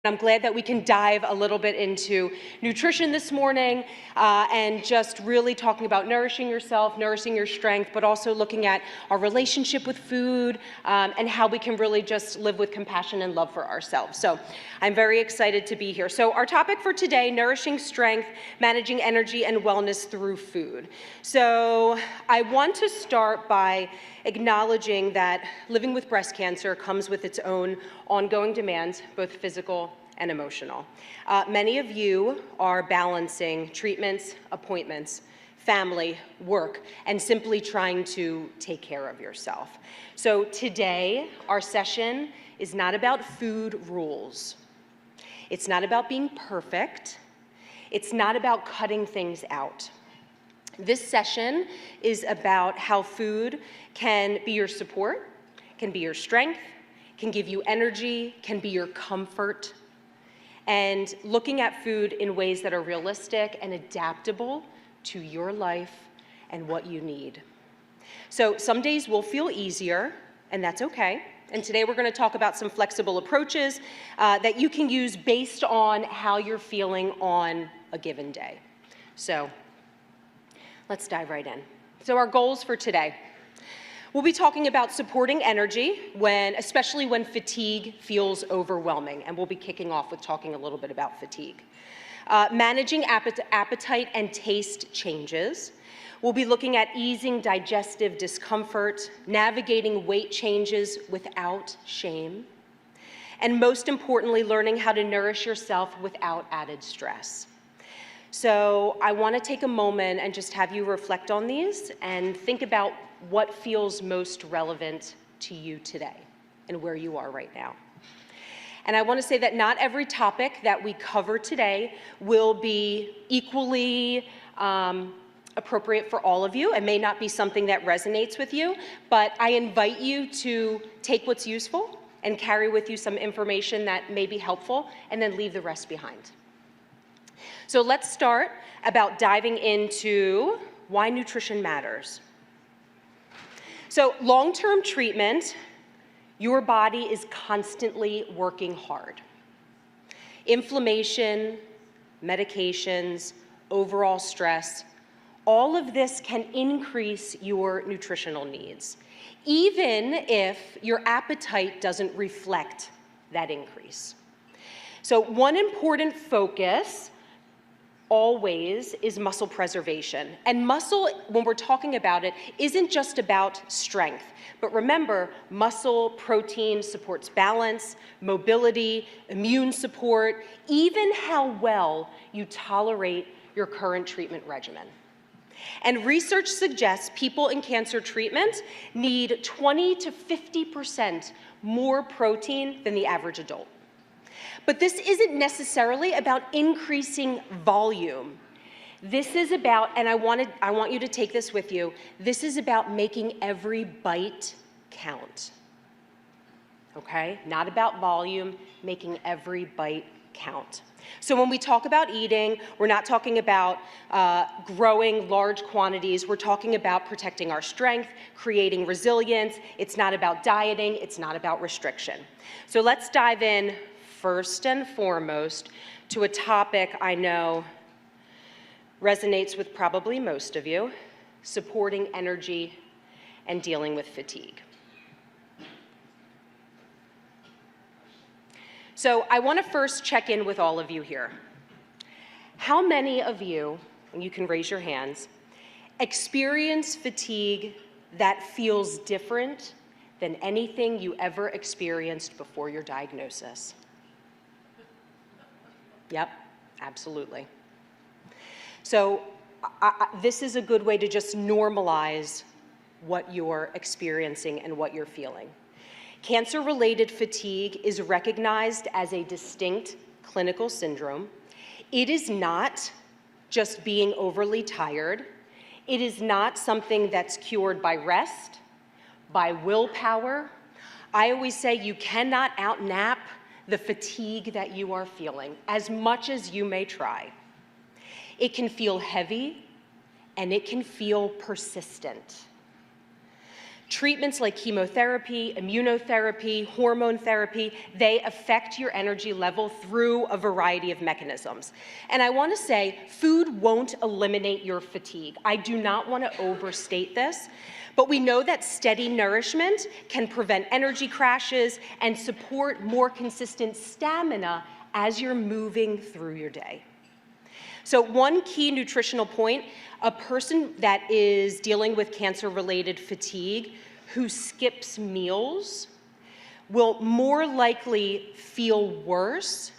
I'm glad that we can dive a little bit into nutrition this morning and just really talking about nourishing yourself, nourishing your strength, but also looking at our relationship with food and how we can really just live with compassion and love for ourselves. So I'm very excited to be here. So our topic for today, nourishing strength, managing energy and wellness through food. So I want to start by acknowledging that living with breast cancer comes with its own ongoing demands, both physical and emotional. Many of you are balancing treatments, appointments, family, work, and simply trying to take care of yourself. So today, our session is not about food rules. It's not about being perfect. It's not about cutting things out. This session is about how food can be your support, can be your strength, can give you energy, can be your comfort, and looking at food in ways that are realistic and adaptable to your life and what you need. So some days will feel easier, and that's okay. And today we're going to talk about some flexible approaches that you can use based on how you're feeling on a given day. So let's dive right in. So our goals for today. We'll be talking about supporting energy, especially when fatigue feels overwhelming, and we'll be kicking off with talking a little bit about fatigue. Managing appetite and taste changes. We'll be looking at easing digestive discomfort, navigating weight changes without shame, and most importantly, learning how to nourish yourself without added stress. So I want to take a moment and just have you reflect on these and think about what feels most relevant to you today and where you are right now. And I want to say that not every topic that we cover today will be equally appropriate for all of you. It may not be something that resonates with you, but I invite you to take what's useful and carry with you some information that may be helpful, and then leave the rest behind. So let's start about diving into why nutrition matters. So long-term treatment, your body is constantly working hard. Inflammation, medications, overall stress, all of this can increase your nutritional needs, even if your appetite doesn't reflect that increase. So one important focus always is muscle preservation. And muscle, when we're talking about it, isn't just about strength. But remember, muscle protein supports balance, mobility, immune support, even how well you tolerate your current treatment regimen. And research suggests people in cancer treatment need 20 to 50% more protein than the average adult. But this isn't necessarily about increasing volume. This is about, and I want you to take this with you, this is about making every bite count. Okay? Not about volume, making every bite count. So when we talk about eating, we're not talking about growing large quantities. We're talking about protecting our strength, creating resilience. It's not about dieting. It's not about restriction. So let's dive in first and foremost to a topic I know resonates with probably most of you, supporting energy and dealing with fatigue. So I want to first check in with all of you here. How many of you, and you can raise your hands, experience fatigue that feels different than anything you ever experienced before your diagnosis? Yep, absolutely. So this is a good way to just normalize what you're experiencing and what you're feeling. Cancer-related fatigue is recognized as a distinct clinical syndrome. It is not just being overly tired. It is not something that's cured by rest, by willpower. I always say you cannot out-nap the fatigue that you are feeling, as much as you may try. It can feel heavy, and it can feel persistent. Treatments like chemotherapy, immunotherapy, hormone therapy, they affect your energy level through a variety of mechanisms. And I want to say, food won't eliminate your fatigue. I do not want to overstate this, but we know that steady nourishment can prevent energy crashes and support more consistent stamina as you're moving through your day. So one key nutritional point, a person that is dealing with cancer-related fatigue who skips meals will more likely feel worse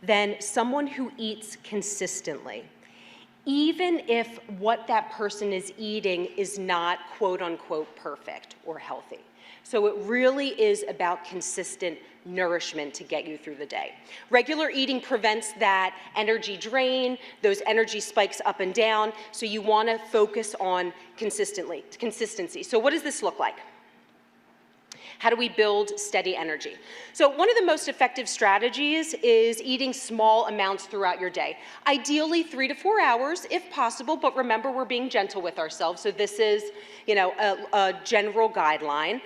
than someone who eats consistently, even if what that person is eating is not quote unquote perfect or healthy. So it really is about consistent nourishment to get you through the day. Regular eating prevents that energy drain, those energy spikes up and down, so you want to focus on consistency. So what does this look like? How do we build steady energy? So one of the most effective strategies is eating small amounts throughout your day. Ideally 3 to 4 hours if possible, but remember we're being gentle with ourselves, so this is, a general guideline.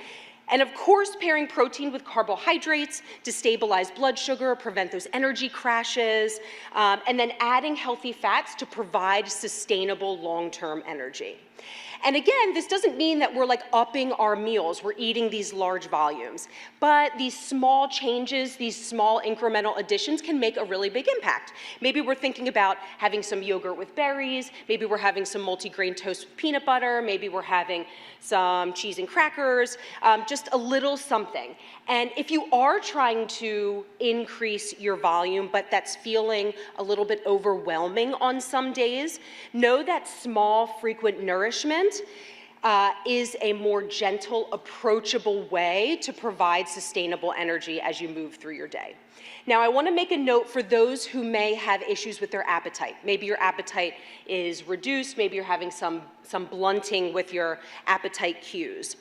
And of course, pairing protein with carbohydrates to stabilize blood sugar, prevent those energy crashes, and then adding healthy fats to provide sustainable long-term energy. And again, this doesn't mean that we're like upping our meals, we're eating these large volumes, but these small changes, these small incremental additions can make a really big impact. Maybe we're thinking about having some yogurt with berries, maybe we're having some multigrain toast with peanut butter, maybe we're having some cheese and crackers, just a little something. And if you are trying to increase your volume, but that's feeling a little bit overwhelming on some days, know that small, frequent nourishment is a more gentle, approachable way to provide sustainable energy as you move through your day. Now, I want to make a note for those who may have issues with their appetite. Maybe your appetite is reduced, maybe you're having some blunting with your appetite cues.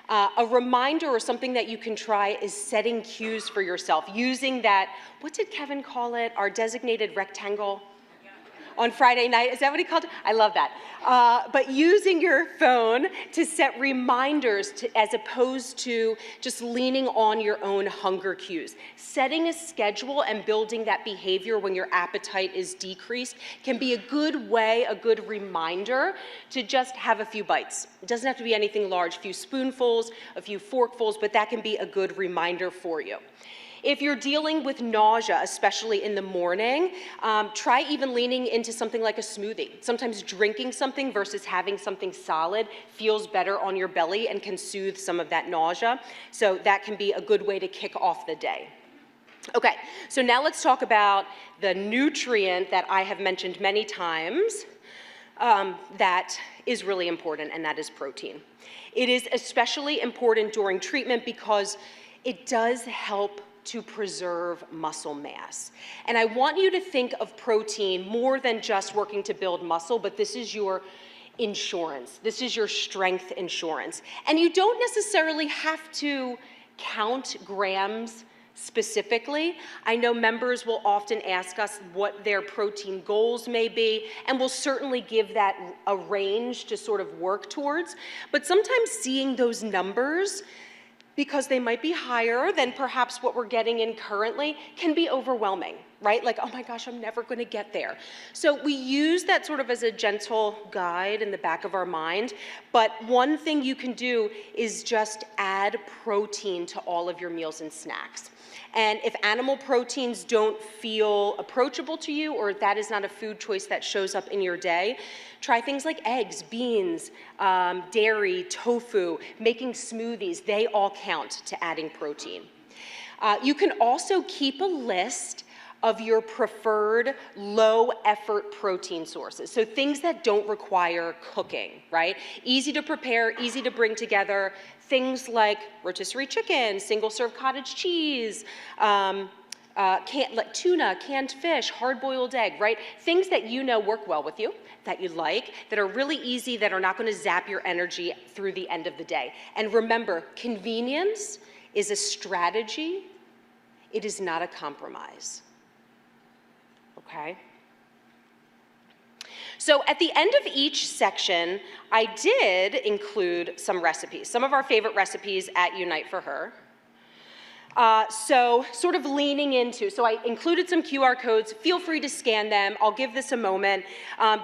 A reminder or something that you can try is setting cues for yourself, using that, what did Kevin call it, our designated rectangle? On Friday night, is that what he called it? I love that. But using your phone to set reminders as opposed to just leaning on your own hunger cues. Setting a schedule and building that behavior when your appetite is decreased can be a good way, a good reminder to just have a few bites. It doesn't have to be anything large, a few spoonfuls, a few forkfuls, but that can be a good reminder for you. If you're dealing with nausea, especially in the morning, try even leaning into something like a smoothie. Sometimes drinking something versus having something solid feels better on your belly and can soothe some of that nausea. So that can be a good way to kick off the day. Okay, so now let's talk about the nutrient that I have mentioned many times that is really important, and that is protein. It is especially important during treatment because it does help to preserve muscle mass. And I want you to think of protein more than just working to build muscle, but this is your insurance. This is your strength insurance. And you don't necessarily have to count grams specifically. I know members will often ask us what their protein goals may be, and we'll certainly give that a range to sort of work towards. But sometimes seeing those numbers, because they might be higher than perhaps what we're getting in currently, can be overwhelming, right? Like, oh my gosh, I'm never gonna get there. So we use that sort of as a gentle guide in the back of our mind, but one thing you can do is just add protein to all of your meals and snacks. And if animal proteins don't feel approachable to you, or that is not a food choice that shows up in your day, try things like eggs, beans, dairy, tofu, making smoothies. They all count to adding protein. You can also keep a list of your preferred low-effort protein sources. So things that don't require cooking, right? Easy to prepare, easy to bring together. Things like rotisserie chicken, single-serve cottage cheese, like tuna, canned fish, hard-boiled egg, right? Things that you know work well with you, that you like, that are really easy, that are not going to zap your energy through the end of the day. And remember, convenience is a strategy. It is not a compromise. Okay? So at the end of each section, I did include some recipes, some of our favorite recipes at Unite for Her. So sort of leaning into, so I included some QR codes. Feel free to scan them. I'll give this a moment.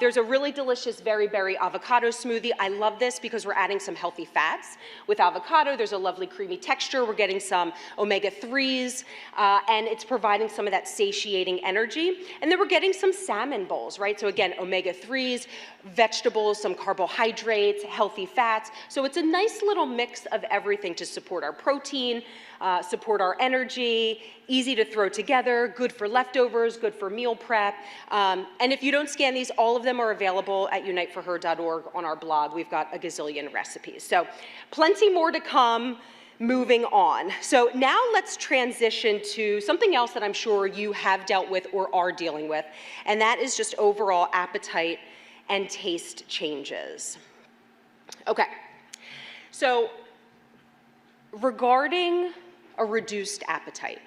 There's a really delicious berry avocado smoothie. I love this because we're adding some healthy fats. With avocado, there's a lovely creamy texture. We're getting some omega-3s, and it's providing some of that satiating energy. And then we're getting some salmon bowls, right? So again, omega-3s, vegetables, some carbohydrates, healthy fats. So it's a nice little mix of everything to support our protein, support our energy, easy to throw together, good for leftovers, good for meal prep. And if you don't scan these, all of them are available at uniteforher.org on our blog. We've got a gazillion recipes. So plenty more to come. Moving on. So now let's transition to something else that I'm sure you have dealt with or are dealing with, and that is just overall appetite and taste changes. Okay, so regarding a reduced appetite,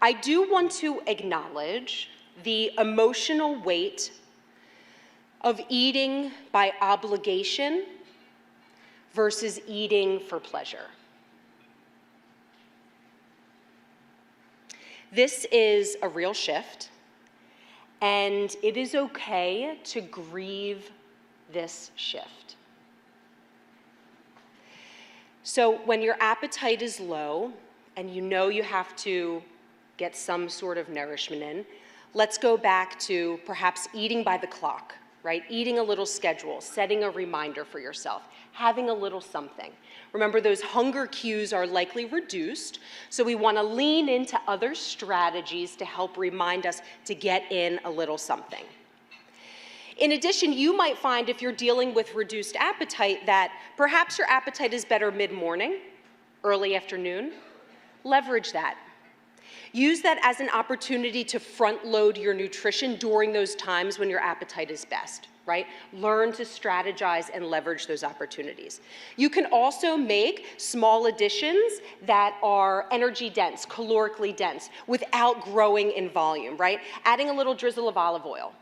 I do want to acknowledge the emotional weight of eating by obligation versus eating for pleasure. This is a real shift, and it is okay to grieve this shift. So when your appetite is low and you know you have to get some sort of nourishment in, let's go back to perhaps eating by the clock, right? Eating a little schedule, setting a reminder for yourself, having a little something. Remember, those hunger cues are likely reduced, so we want to lean into other strategies to help remind us to get in a little something. In addition, you might find if you're dealing with reduced appetite that perhaps your appetite is better mid-morning, early afternoon. Leverage that. Use that as an opportunity to front load your nutrition during those times when your appetite is best, right? Learn to strategize and leverage those opportunities. You can also make small additions that are energy dense, calorically dense, without growing in volume, right? Adding a little drizzle of olive oil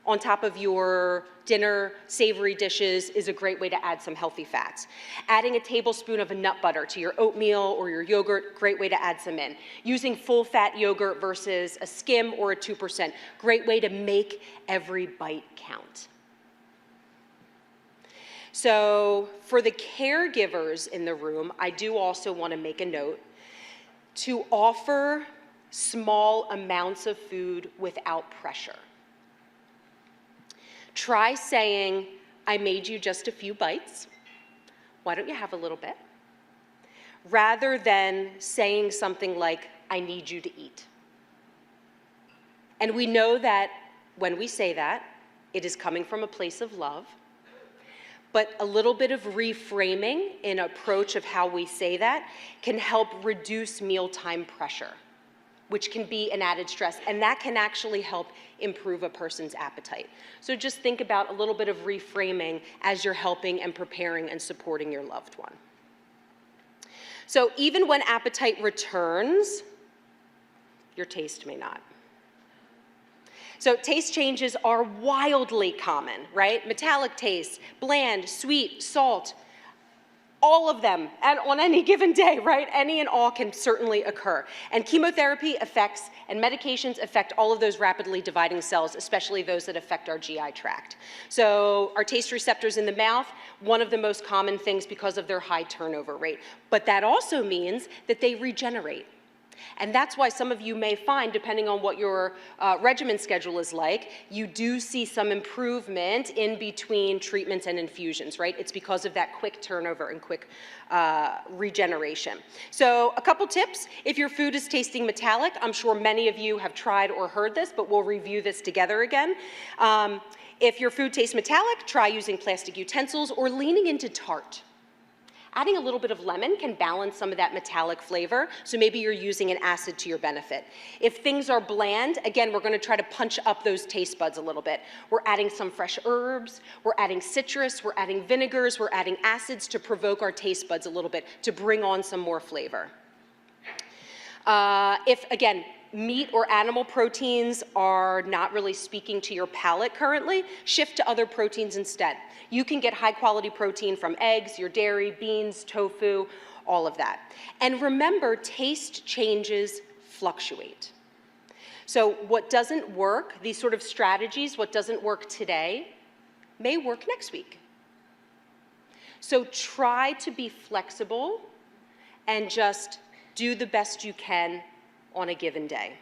on top of your dinner savory dishes is a great way to add some healthy fats. Adding a tablespoon of a nut butter to your oatmeal or your yogurt, great way to add some in. Using full fat yogurt versus a skim or a 2%, great way to make every bite count. So for the caregivers in the room, I do also want to make a note to offer small amounts of food without pressure. Try saying, I made you just a few bites. Why don't you have a little bit? Rather than saying something like, I need you to eat. And we know that when we say that, it is coming from a place of love, but a little bit of reframing in approach of how we say that can help reduce mealtime pressure, which can be an added stress, and that can actually help improve a person's appetite. So just think about a little bit of reframing as you're helping and preparing and supporting your loved one. So even when appetite returns, your taste may not. So taste changes are wildly common, right? Metallic tastes, bland, sweet, salt, all of them, and on any given day, right? Any and all can certainly occur. And chemotherapy effects and medications affect all of those rapidly dividing cells, especially those that affect our GI tract. So our taste receptors in the mouth, one of the most common things because of their high turnover rate. But that also means that they regenerate. And that's why some of you may find, depending on what your regimen schedule is like, you do see some improvement in between treatments and infusions, right? It's because of that quick turnover and quick regeneration. So a couple tips. If your food is tasting metallic, I'm sure many of you have tried or heard this, but we'll review this together again. If your food tastes metallic, try using plastic utensils or leaning into tart. Adding a little bit of lemon can balance some of that metallic flavor, so maybe you're using an acid to your benefit. If things are bland, again, we're going to try to punch up those taste buds a little bit. We're adding some fresh herbs, we're adding citrus, we're adding vinegars, we're adding acids to provoke our taste buds a little bit, to bring on some more flavor. If, again, meat or animal proteins are not really speaking to your palate currently, shift to other proteins instead. You can get high quality protein from eggs, your dairy, beans, tofu, all of that. And remember, taste changes fluctuate. So what doesn't work, these sort of strategies, what doesn't work today, may work next week. So try to be flexible and just do the best you can on a given day.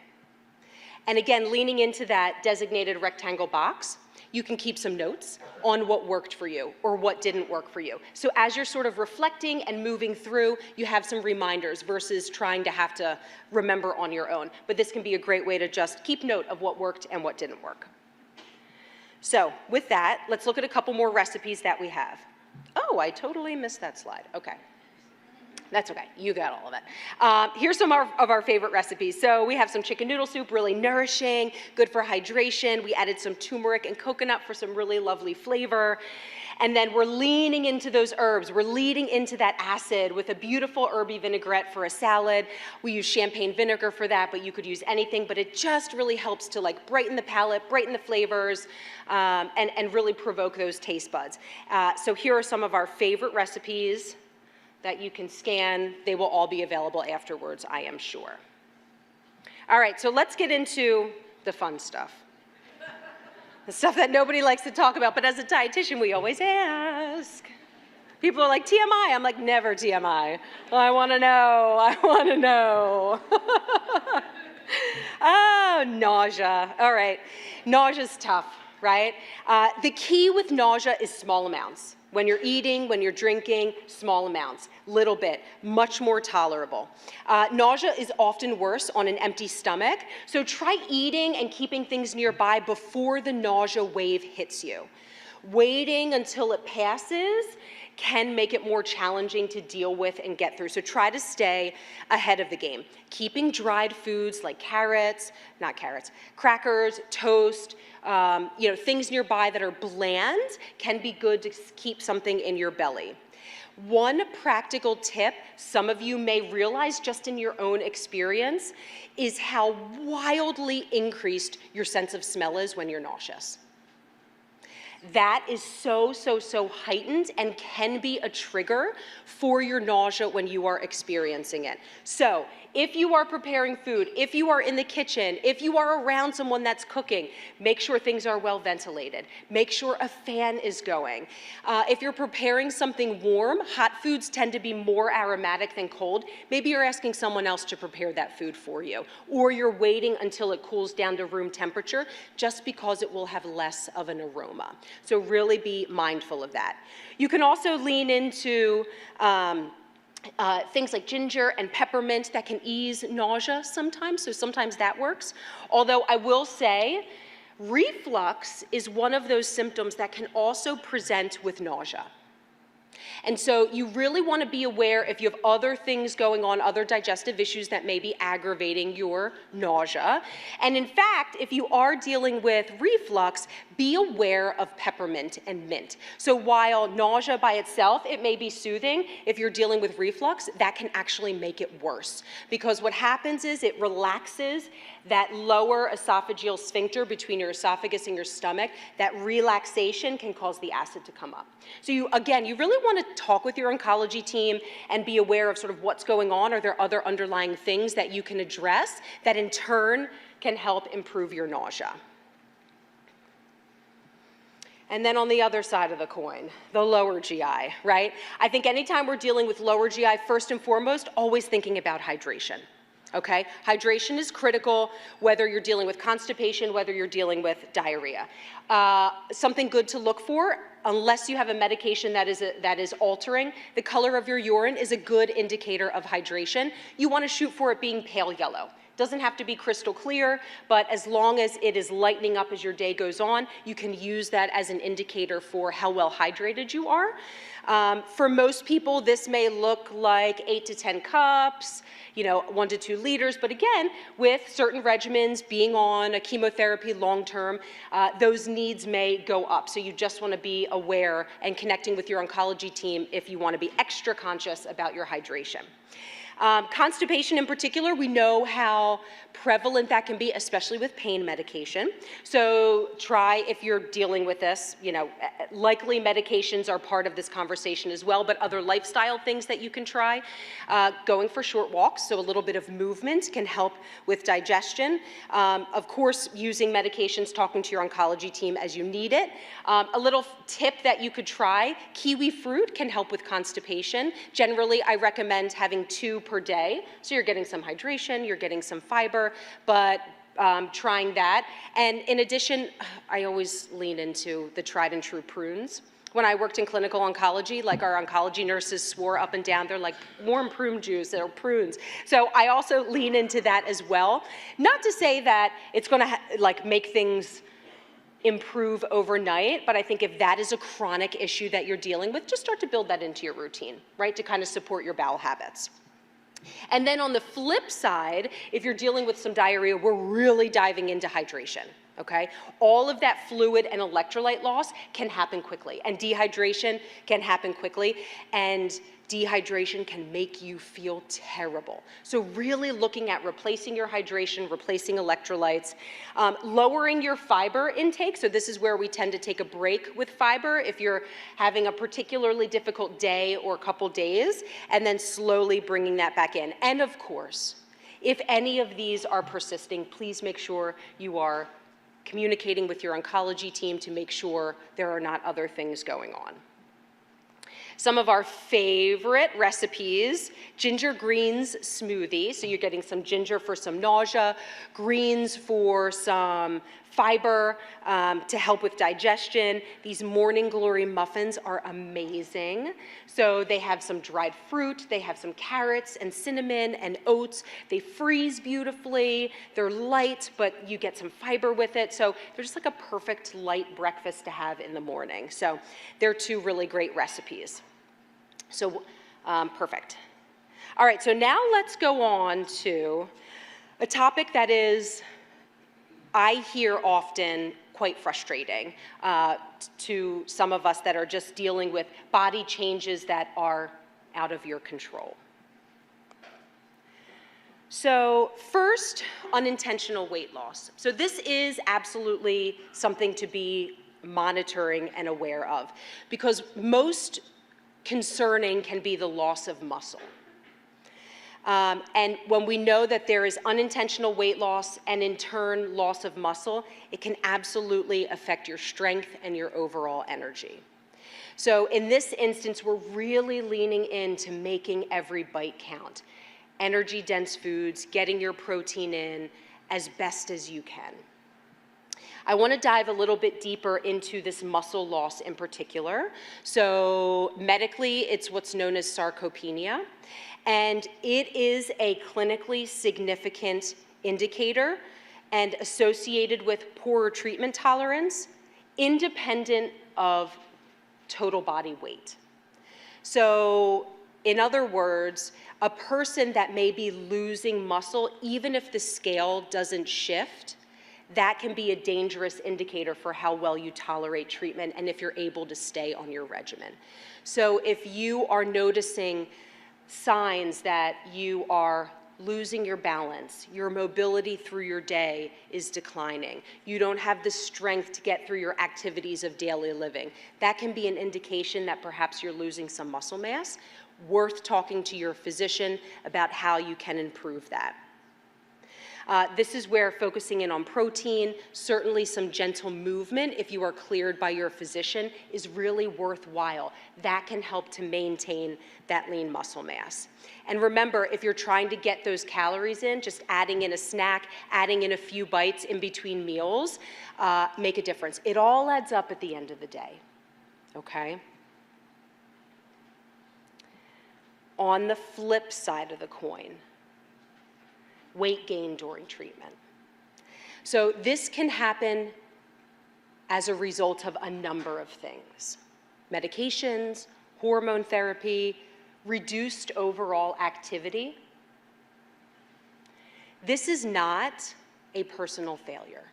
And again, leaning into that designated rectangle box, you can keep some notes on what worked for you or what didn't work for you. So as you're sort of reflecting and moving through, you have some reminders versus trying to have to remember on your own. But this can be a great way to just keep note of what worked and what didn't work. So with that, let's look at a couple more recipes that we have. Oh, I totally missed that slide. Okay. That's okay, you got all of it. Here's some of our favorite recipes. So we have some chicken noodle soup, really nourishing, good for hydration. We added some turmeric and coconut for some really lovely flavor. And then we're leaning into those herbs. We're leading into that acid with a beautiful herby vinaigrette for a salad. We use champagne vinegar for that, but you could use anything, but it just really helps to like brighten the palate, brighten the flavors, and really provoke those taste buds. So here are some of our favorite recipes that you can scan. They will all be available afterwards, I am sure. All right, so let's get into the fun stuff. The stuff that nobody likes to talk about, but as a dietitian, we always ask. People are like, TMI. I'm like, never TMI. I want to know. I want to know. Oh, nausea. All right. Nausea's tough, right? The key with nausea is small amounts. When you're eating, when you're drinking, small amounts, little bit, much more tolerable. Nausea is often worse on an empty stomach, so try eating and keeping things nearby before the nausea wave hits you. Waiting until it passes can make it more challenging to deal with and get through, so try to stay ahead of the game. Keeping dried foods like crackers, toast, things nearby that are bland can be good to keep something in your belly. One practical tip some of you may realize just in your own experience is how wildly increased your sense of smell is when you're nauseous. That is so heightened and can be a trigger for your nausea when you are experiencing it. So if you are preparing food, if you are in the kitchen, if you are around someone that's cooking, make sure things are well ventilated. Make sure a fan is going. If you're preparing something warm, hot foods tend to be more aromatic than cold. Maybe you're asking someone else to prepare that food for you, or you're waiting until it cools down to room temperature just because it will have less of an aroma. So really be mindful of that. You can also lean into things like ginger and peppermint that can ease nausea sometimes, so sometimes that works. Although I will say, reflux is one of those symptoms that can also present with nausea. And so you really want to be aware if you have other things going on, other digestive issues that may be aggravating your nausea. And in fact, if you are dealing with reflux, be aware of peppermint and mint. So while nausea by itself, it may be soothing, if you're dealing with reflux, that can actually make it worse. Because what happens is it relaxes that lower esophageal sphincter between your esophagus and your stomach. That relaxation can cause the acid to come up. So you really want to talk with your oncology team and be aware of sort of what's going on. Are there other underlying things that you can address that in turn can help improve your nausea? And then on the other side of the coin, the lower GI, right? I think anytime we're dealing with lower GI, first and foremost, always thinking about hydration. Okay? Hydration is critical, whether you're dealing with constipation, whether you're dealing with diarrhea. Something good to look for, unless you have a medication that is altering, the color of your urine is a good indicator of hydration. You want to shoot for it being pale yellow. Doesn't have to be crystal clear, but as long as it is lightening up as your day goes on, you can use that as an indicator for how well hydrated you are. For most people, this may look like 8 to 10 cups, 1 to 2 liters, but again, with certain regimens, being on a chemotherapy long-term, those needs may go up. So you just want to be aware and connecting with your oncology team if you want to be extra conscious about your hydration. Constipation in particular, we know how prevalent that can be, especially with pain medication. So try, if you're dealing with this, likely medications are part of this conversation as well, but other lifestyle things that you can try. Going for short walks, so a little bit of movement can help with digestion. Of course, using medications, talking to your oncology team as you need it. A little tip that you could try, kiwi fruit can help with constipation. Generally, I recommend having 2 per day. So you're getting some hydration, you're getting some fiber, but trying that. And in addition, I always lean into the tried and true prunes. When I worked in clinical oncology, like our oncology nurses swore up and down, they're like warm prune juice, they're prunes. So I also lean into that as well. Not to say that it's gonna make things improve overnight, but I think if that is a chronic issue that you're dealing with, just start to build that into your routine, right, to kind of support your bowel habits. And then on the flip side, if you're dealing with some diarrhea, we're really diving into hydration, okay? All of that fluid and electrolyte loss can happen quickly, and dehydration can happen quickly, and dehydration can make you feel terrible. So really looking at replacing your hydration, replacing electrolytes, lowering your fiber intake. So this is where we tend to take a break with fiber if you're having a particularly difficult day or couple days, and then slowly bringing that back in. And of course, if any of these are persisting, please make sure you are communicating with your oncology team to make sure there are not other things going on. Some of our favorite recipes, ginger greens smoothie. So you're getting some ginger for some nausea, greens for some fiber to help with digestion. These morning glory muffins are amazing. So they have some dried fruit, they have some carrots and cinnamon and oats. They freeze beautifully, they're light, but you get some fiber with it. So they're just like a perfect light breakfast to have in the morning. So they're 2 really great recipes. So perfect. All right, so now let's go on to a topic that is, I hear often, quite frustrating to some of us that are just dealing with body changes that are out of your control. So first, unintentional weight loss. So this is absolutely something to be monitoring and aware of, because most concerning can be the loss of muscle. And when we know that there is unintentional weight loss and in turn loss of muscle, it can absolutely affect your strength and your overall energy. So in this instance, we're really leaning into making every bite count. Energy-dense foods, getting your protein in as best as you can. I want to dive a little bit deeper into this muscle loss in particular. So medically, it's what's known as sarcopenia, and it is a clinically significant indicator and associated with poorer treatment tolerance, independent of total body weight. So in other words, a person that may be losing muscle, even if the scale doesn't shift, that can be a dangerous indicator for how well you tolerate treatment and if you're able to stay on your regimen. So if you are noticing signs that you are losing your balance, your mobility through your day is declining, you don't have the strength to get through your activities of daily living, that can be an indication that perhaps you're losing some muscle mass. Worth talking to your physician about how you can improve that. This is where focusing in on protein, certainly some gentle movement, if you are cleared by your physician, is really worthwhile. That can help to maintain that lean muscle mass. And remember, if you're trying to get those calories in, just adding in a snack, adding in a few bites in between meals, make a difference. It all adds up at the end of the day, okay? On the flip side of the coin, weight gain during treatment. So this can happen as a result of a number of things. Medications, hormone therapy, reduced overall activity. This is not a personal failure.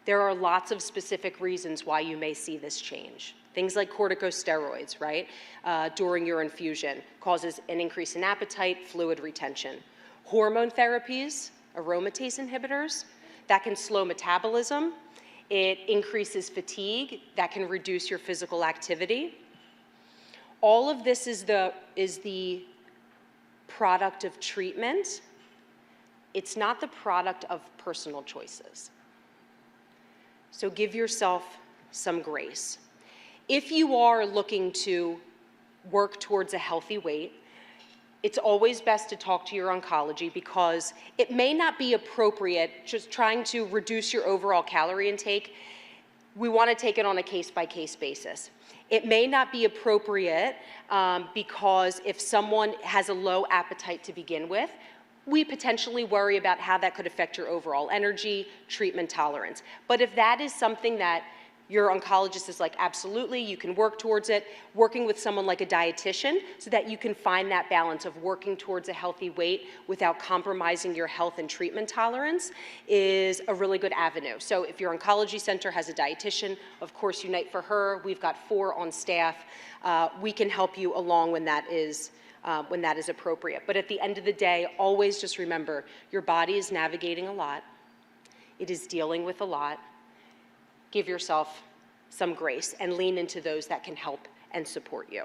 There are lots of specific reasons why you may see this change. Things like corticosteroids, right, during your infusion, causes an increase in appetite, fluid retention. Hormone therapies, aromatase inhibitors, that can slow metabolism. It increases fatigue, that can reduce your physical activity. All of this is the product of treatment. It's not the product of personal choices. So give yourself some grace. If you are looking to work towards a healthy weight, it's always best to talk to your oncology, because it may not be appropriate just trying to reduce your overall calorie intake. We want to take it on a case-by-case basis. It may not be appropriate because if someone has a low appetite to begin with, we potentially worry about how that could affect your overall energy, treatment tolerance. But if that is something that your oncologist is like, absolutely, you can work towards it, working with someone like a dietitian so that you can find that balance of working towards a healthy weight without compromising your health and treatment tolerance is a really good avenue. So if your oncology center has a dietitian, of course, Unite for Her. We've got 4 on staff. We can help you along when that is appropriate. But at the end of the day, always just remember, your body is navigating a lot. It is dealing with a lot. Give yourself some grace and lean into those that can help and support you.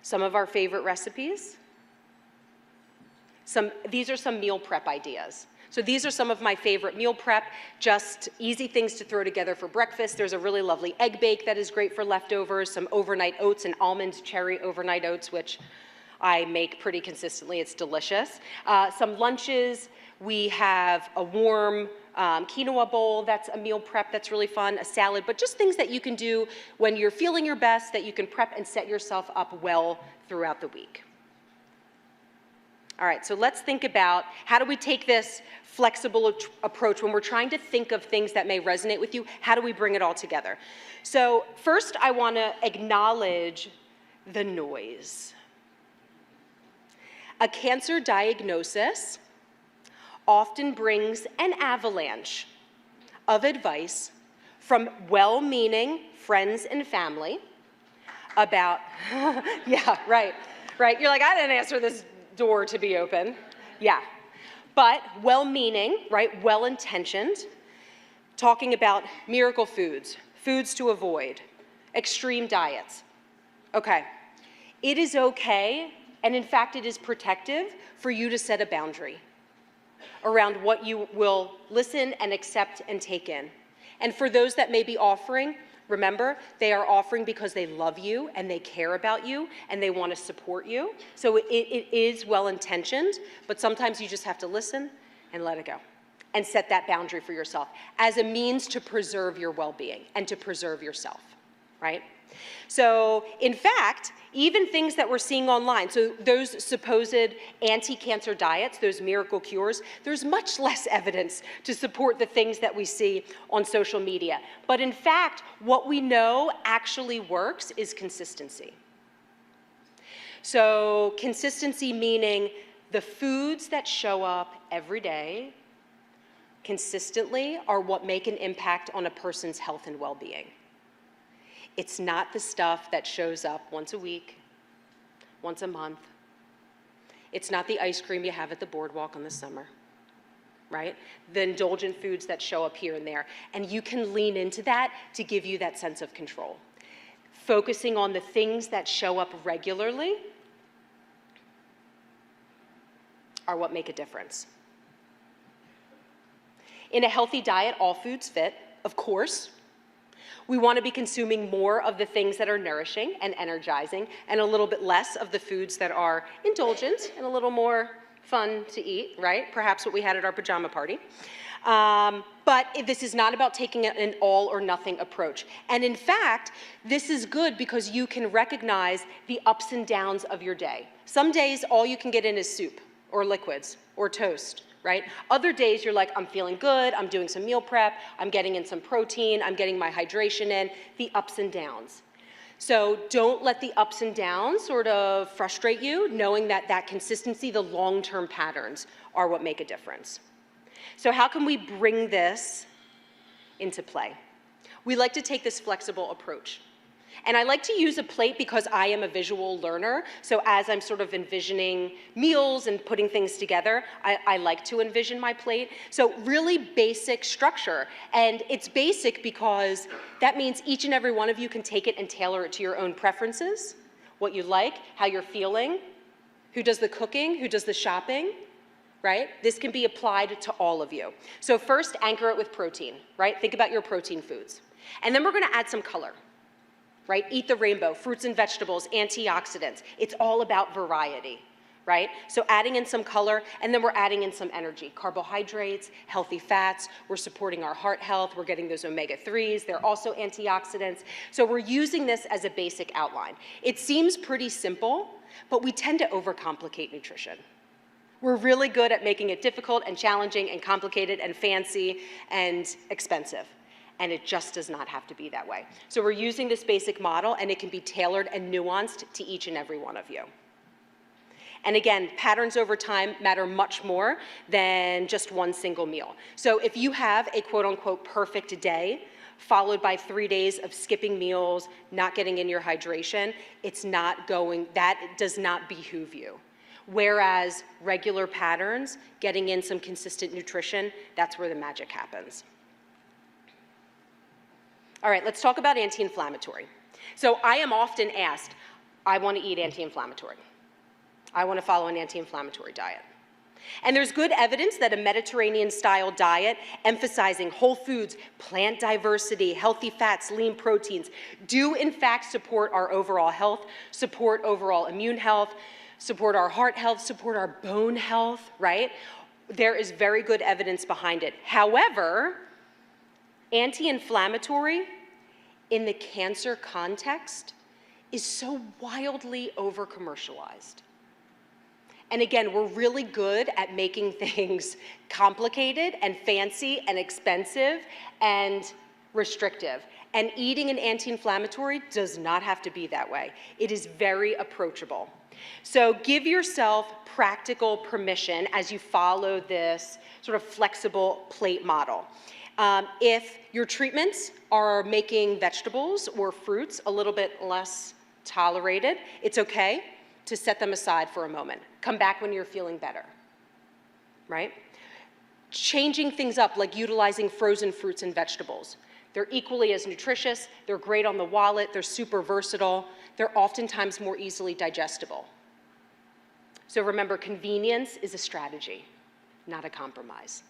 Some of our favorite recipes. These are some meal prep ideas. So these are some of my favorite meal prep, just easy things to throw together for breakfast. There's a really lovely egg bake that is great for leftovers, some overnight oats and almond cherry overnight oats, which I make pretty consistently. It's delicious. Some lunches. We have a warm quinoa bowl, that's a meal prep that's really fun, a salad, but just things that you can do when you're feeling your best, that you can prep and set yourself up well throughout the week. All right, so let's think about how do we take this flexible approach when we're trying to think of things that may resonate with you, how do we bring it all together? So first I want to acknowledge the noise. A cancer diagnosis often brings an avalanche of advice from well-meaning friends and family about, yeah, right. You're like, I didn't answer this door to be open. Yeah, but well-meaning, right, well-intentioned, talking about miracle foods, foods to avoid, extreme diets. Okay, it is okay, and in fact it is protective for you to set a boundary around what you will listen and accept and take in. And for those that may be offering, remember, they are offering because they love you and they care about you and they want to support you. So it is well-intentioned, but sometimes you just have to listen and let it go and set that boundary for yourself as a means to preserve your well-being and to preserve yourself, right? So in fact, even things that we're seeing online, so those supposed anti-cancer diets, those miracle cures, there's much less evidence to support the things that we see on social media. But in fact, what we know actually works is consistency. So consistency meaning the foods that show up every day consistently are what make an impact on a person's health and well-being. It's not the stuff that shows up once a week, once a month. It's not the ice cream you have at the boardwalk in the summer, right? The indulgent foods that show up here and there. And you can lean into that to give you that sense of control. Focusing on the things that show up regularly are what make a difference. In a healthy diet, all foods fit, of course. We want to be consuming more of the things that are nourishing and energizing and a little bit less of the foods that are indulgent and a little more fun to eat, right? Perhaps what we had at our pajama party. But this is not about taking an all or nothing approach. And in fact, this is good because you can recognize the ups and downs of your day. Some days, all you can get in is soup or liquids or toast. Right? Other days you're like, I'm feeling good, I'm doing some meal prep, I'm getting in some protein, I'm getting my hydration in, the ups and downs. So don't let the ups and downs sort of frustrate you, knowing that that consistency, the long-term patterns are what make a difference. So how can we bring this into play? We like to take this flexible approach. And I like to use a plate because I am a visual learner. So as I'm sort of envisioning meals and putting things together, I like to envision my plate. So really basic structure. And it's basic because that means each and every one of you can take it and tailor it to your own preferences, what you like, how you're feeling, who does the cooking, who does the shopping, right? This can be applied to all of you. So first, anchor it with protein, right? Think about your protein foods. And then we're gonna add some color. Right? Eat the rainbow, fruits and vegetables, antioxidants. It's all about variety, right? So adding in some color, and then we're adding in some energy. Carbohydrates, healthy fats, we're supporting our heart health, we're getting those omega-3s, they're also antioxidants. So we're using this as a basic outline. It seems pretty simple, but we tend to overcomplicate nutrition. We're really good at making it difficult and challenging and complicated and fancy and expensive. And it just does not have to be that way. So we're using this basic model, and it can be tailored and nuanced to each and every one of you. And again, patterns over time matter much more than just one single meal. So if you have a quote-unquote perfect day, followed by 3 days of skipping meals, not getting in your hydration, that does not behoove you. Whereas regular patterns, getting in some consistent nutrition, that's where the magic happens. All right, let's talk about anti-inflammatory. So I am often asked, I want to eat anti-inflammatory. I want to follow an anti-inflammatory diet. And there's good evidence that a Mediterranean-style diet emphasizing whole foods, plant diversity, healthy fats, lean proteins, do in fact support our overall health, support overall immune health, support our heart health, support our bone health, right? There is very good evidence behind it. However, anti-inflammatory in the cancer context is so wildly over-commercialized. And again, we're really good at making things complicated and fancy and expensive and restrictive. And eating an anti-inflammatory does not have to be that way. It is very approachable. So give yourself practical permission as you follow this sort of flexible plate model. If your treatments are making vegetables or fruits a little bit less tolerated, it's okay to set them aside for a moment. Come back when you're feeling better, right? Changing things up, like utilizing frozen fruits and vegetables. They're equally as nutritious, they're great on the wallet, they're super versatile, they're oftentimes more easily digestible. So remember, convenience is a strategy, not a compromise.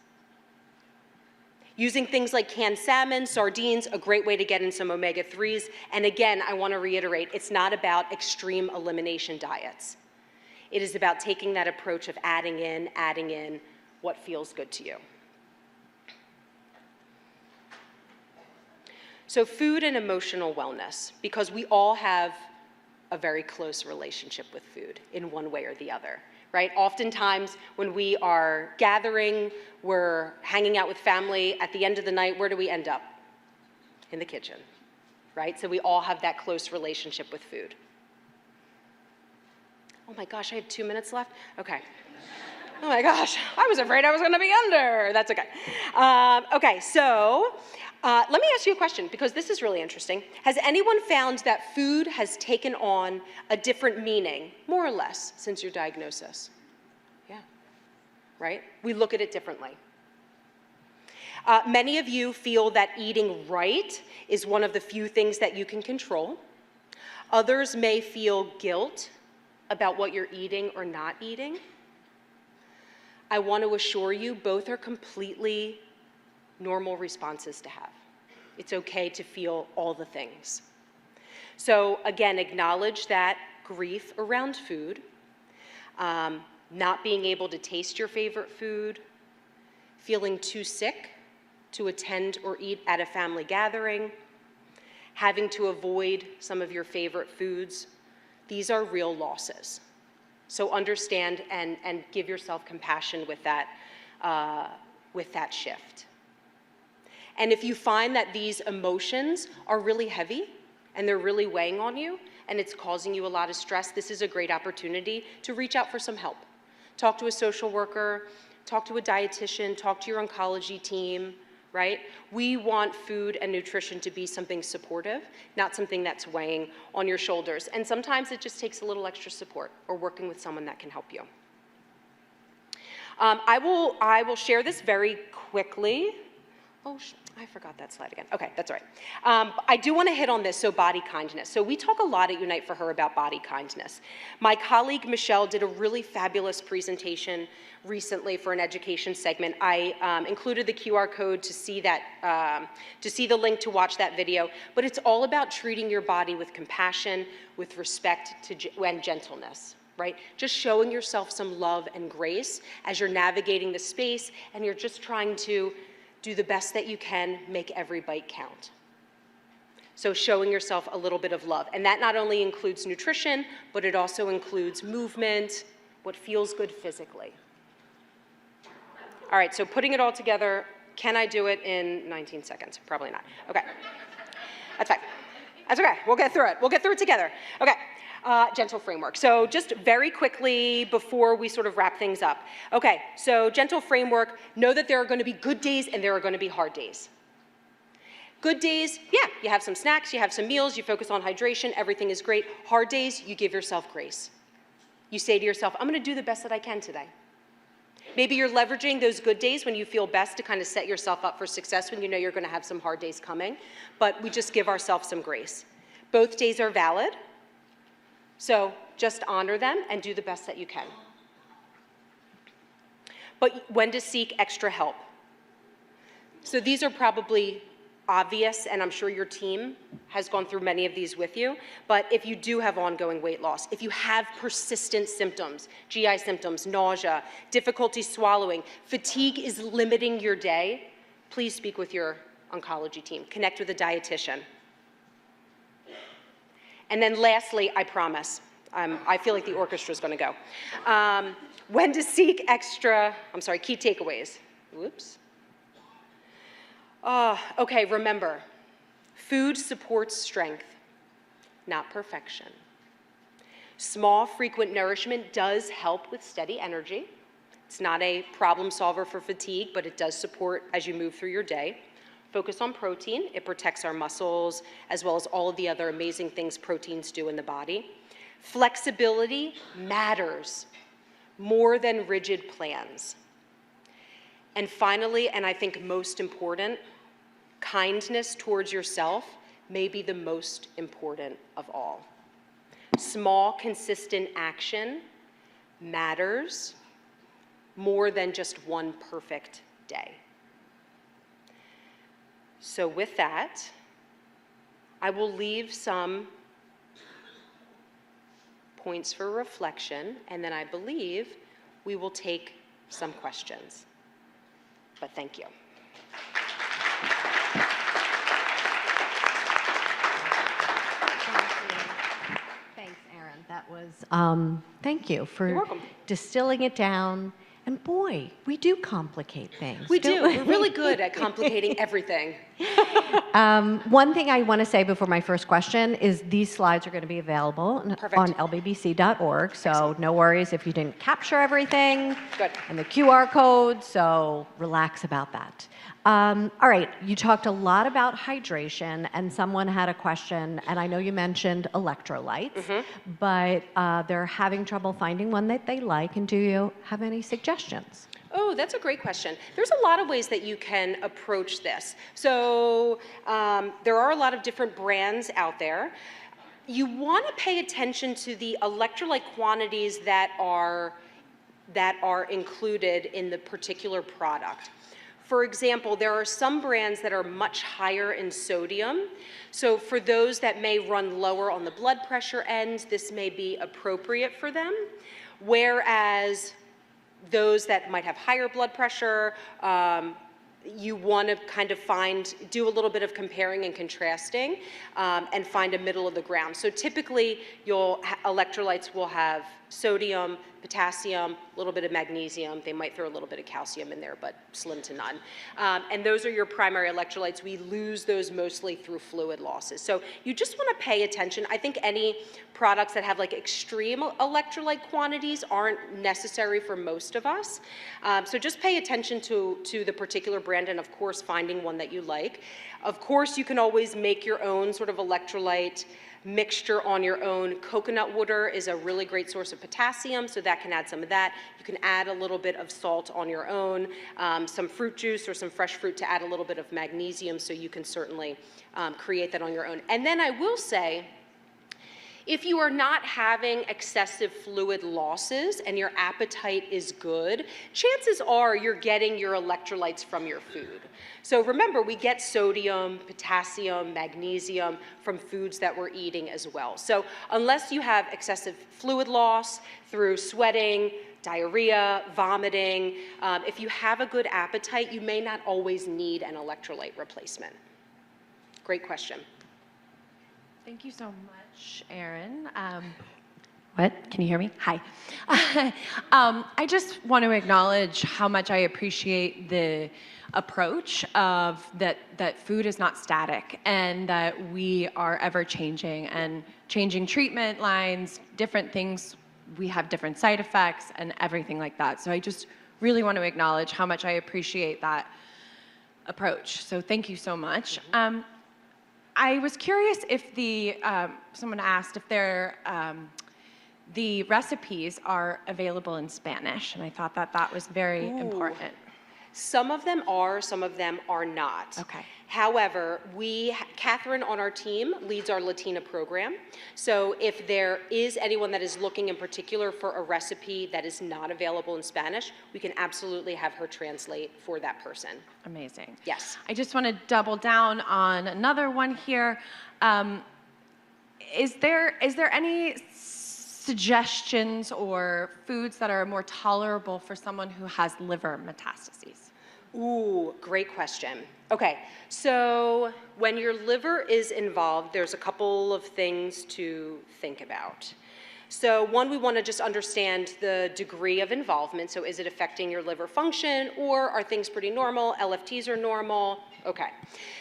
Using things like canned salmon, sardines, a great way to get in some omega-3s. And again, I want to reiterate, it's not about extreme elimination diets. It is about taking that approach of adding in what feels good to you. So food and emotional wellness, because we all have a very close relationship with food in one way or the other. Right? Oftentimes, when we are gathering, we're hanging out with family, at the end of the night, where do we end up? In the kitchen, right? So we all have that close relationship with food. Oh my gosh, I have 2 minutes left? Okay. Oh my gosh, I was afraid I was gonna be under. That's okay. Okay, so let me ask you a question, because this is really interesting. Has anyone found that food has taken on a different meaning, more or less, since your diagnosis? Yeah, right? We look at it differently. Many of you feel that eating right is one of the few things that you can control. Others may feel guilt about what you're eating or not eating. I want to assure you, both are completely normal responses to have. It's okay to feel all the things. So again, acknowledge that grief around food, not being able to taste your favorite food, feeling too sick to attend or eat at a family gathering, having to avoid some of your favorite foods. These are real losses. So understand and give yourself compassion with that shift. And if you find that these emotions are really heavy and they're really weighing on you and it's causing you a lot of stress, this is a great opportunity to reach out for some help. Talk to a social worker, talk to a dietitian, talk to your oncology team, right? We want food and nutrition to be something supportive, not something that's weighing on your shoulders. And sometimes it just takes a little extra support or working with someone that can help you. I will share this very quickly. Oh, I forgot that slide again. Okay, that's all right. I do want to hit on this, so body kindness. So we talk a lot at Unite for Her about body kindness. My colleague Michelle did a really fabulous presentation recently for an education segment. I included the QR code to see that, to see the link to watch that video. But it's all about treating your body with compassion, with respect and gentleness. Right? Just showing yourself some love and grace as you're navigating the space and you're just trying to do the best that you can, make every bite count. So showing yourself a little bit of love. And that not only includes nutrition, but it also includes movement, what feels good physically. All right, so putting it all together, can I do it in 19 seconds? Probably not. Okay, that's fine. That's okay, we'll get through it. We'll get through it together. Okay. Gentle framework. So just very quickly before we sort of wrap things up. Okay, so gentle framework, know that there are going to be good days and there are going to be hard days. Good days, yeah, you have some snacks, you have some meals, you focus on hydration, everything is great. Hard days, you give yourself grace. You say to yourself, I'm going to do the best that I can today. Maybe you're leveraging those good days when you feel best to kind of set yourself up for success when you know you're going to have some hard days coming, but we just give ourselves some grace. Both days are valid. So just honor them and do the best that you can. But when to seek extra help. So these are probably obvious, and I'm sure your team has gone through many of these with you, but if you do have ongoing weight loss, if you have persistent symptoms, GI symptoms, nausea, difficulty swallowing, fatigue is limiting your day, please speak with your oncology team. Connect with a dietitian. And then lastly, I promise, I feel like the orchestra's gonna go. When to seek extra, key takeaways. Whoops. Okay, remember, food supports strength, not perfection. Small, frequent nourishment does help with steady energy. It's not a problem solver for fatigue, but it does support as you move through your day. Focus on protein. It protects our muscles, as well as all of the other amazing things proteins do in the body. Flexibility matters more than rigid plans. And finally, and I think most important, kindness towards yourself may be the most important of all. Small, consistent action matters more than just one perfect day. So with that, I will leave some points for reflection, and then I believe we will take some questions. But thank you. Thanks, Erin. That was, thank you for distilling it down. And boy, we do complicate things. We do. We're really good at complicating everything. One thing I want to say before my first question is these slides are going to be available on lbbc.org. So excellent. No worries if you didn't capture everything. Good. And the QR code, so relax about that. All right, you talked a lot about hydration, and someone had a question, and I know you mentioned electrolytes, but they're having trouble finding one that they like, and do you have any suggestions? Oh, that's a great question. There's a lot of ways that you can approach this. So there are a lot of different brands out there. You want to pay attention to the electrolyte quantities that are included in the particular product. For example, there are some brands that are much higher in sodium. So for those that may run lower on the blood pressure end, this may be appropriate for them. Whereas those that might have higher blood pressure, you want to kind of do a little bit of comparing and contrasting and find a middle of the ground. So typically, electrolytes will have sodium, potassium, a little bit of magnesium. They might throw a little bit of calcium in there, but slim to none. And those are your primary electrolytes. We lose those mostly through fluid losses. So you just want to pay attention. I think any products that have like extreme electrolyte quantities aren't necessary for most of us. So just pay attention to the particular brand, and of course finding one that you like. Of course, you can always make your own sort of electrolyte mixture on your own. Coconut water is a really great source of potassium, so that can add some of that. You can add a little bit of salt on your own, some fruit juice or some fresh fruit to add a little bit of magnesium, so you can certainly create that on your own. And then I will say, if you are not having excessive fluid losses and your appetite is good, chances are you're getting your electrolytes from your food. So remember, we get sodium, potassium, magnesium from foods that we're eating as well. So unless you have excessive fluid loss through sweating, diarrhea, vomiting, if you have a good appetite, you may not always need an electrolyte replacement. Great question. Thank you so much, Erin. What? Can you hear me? Hi. I just want to acknowledge how much I appreciate the approach of that food is not static and that we are ever changing and changing treatment lines, different things. We have different side effects and everything like that. So I just really want to acknowledge how much I appreciate that approach. So thank you so much. I was curious if someone asked if the recipes are available in Spanish, and I thought that was very important. Some of them are, some of them are not. Okay. However, Catherine on our team leads our Latina program. So if there is anyone that is looking in particular for a recipe that is not available in Spanish, we can absolutely have her translate for that person. Amazing. Yes. I just want to double down on another one here. Is there any suggestions or foods that are more tolerable for someone who has liver metastases? Ooh, great question. Okay, so when your liver is involved, there's a couple of things to think about. So one, we want to just understand the degree of involvement. So is it affecting your liver function, or are things pretty normal? LFTs are normal. Okay.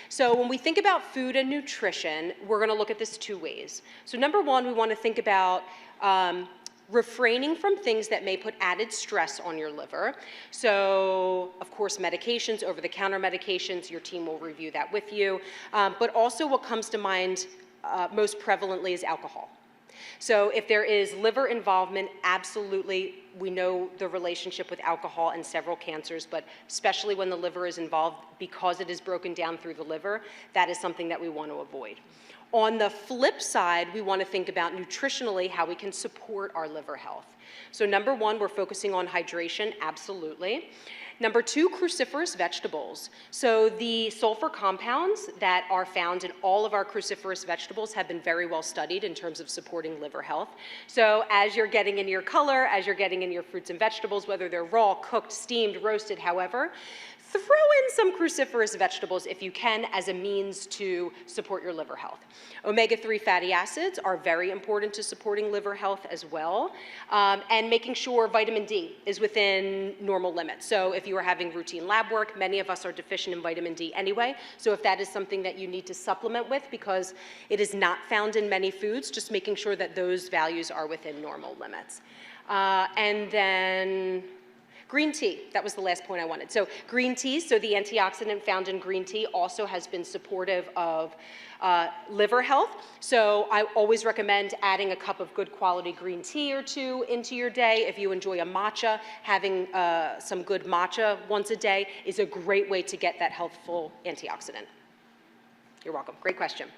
So when we think about food and nutrition, we're going to look at this two ways. So number one, we want to think about refraining from things that may put added stress on your liver. So, of course, medications, over-the-counter medications, your team will review that with you. But also what comes to mind most prevalently is alcohol. So if there is liver involvement, absolutely, we know the relationship with alcohol and several cancers, but especially when the liver is involved, because it is broken down through the liver, that is something that we want to avoid. On the flip side, we want to think about nutritionally how we can support our liver health. So number one, we're focusing on hydration, absolutely. Number two, cruciferous vegetables. So the sulfur compounds that are found in all of our cruciferous vegetables have been very well studied in terms of supporting liver health. So as you're getting in your color, as you're getting in your fruits and vegetables, whether they're raw, cooked, steamed, roasted, however, throw in some cruciferous vegetables if you can as a means to support your liver health. Omega-3 fatty acids are very important to supporting liver health as well, and making sure vitamin D is within normal limits. So if you are having routine lab work, many of us are deficient in vitamin D anyway, so if that is something that you need to supplement with because it is not found in many foods, just making sure that those values are within normal limits. And then green tea, that was the last point I wanted. So green tea, so the antioxidant found in green tea also has been supportive of liver health. So I always recommend adding a cup of good quality green tea or two into your day. If you enjoy a matcha, having some good matcha once a day is a great way to get that healthful antioxidant. You're welcome. Great question.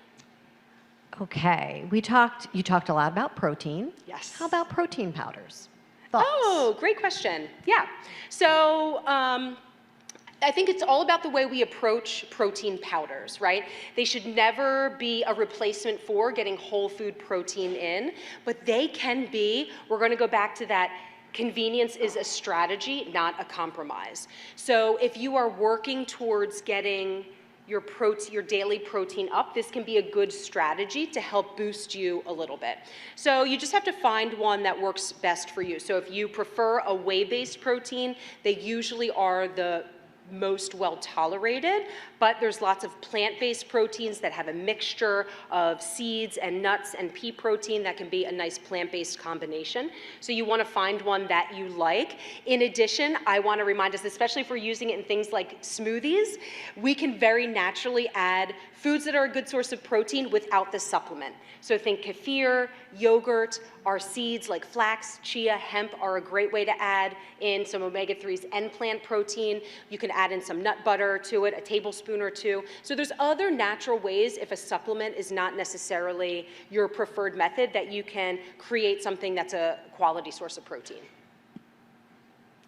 Okay, you talked a lot about protein. Yes. How about protein powders? Thoughts? Oh, great question. Yeah. So I think it's all about the way we approach protein powders, right? They should never be a replacement for getting whole food protein in, but they can be, we're going to go back to that, convenience is a strategy, not a compromise. So if you are working towards getting your daily protein up, this can be a good strategy to help boost you a little bit. So you just have to find one that works best for you. So if you prefer a whey-based protein, they usually are the most well tolerated, but there's lots of plant-based proteins that have a mixture of seeds and nuts and pea protein that can be a nice plant-based combination. So you want to find one that you like. In addition, I want to remind us, especially if we're using it in things like smoothies, we can very naturally add foods that are a good source of protein without the supplement. So think kefir, yogurt, our seeds like flax, chia, hemp are a great way to add in some omega-3s and plant protein. You can add in some nut butter to it, a tablespoon or two. So there's other natural ways, if a supplement is not necessarily your preferred method, that you can create something that's a quality source of protein.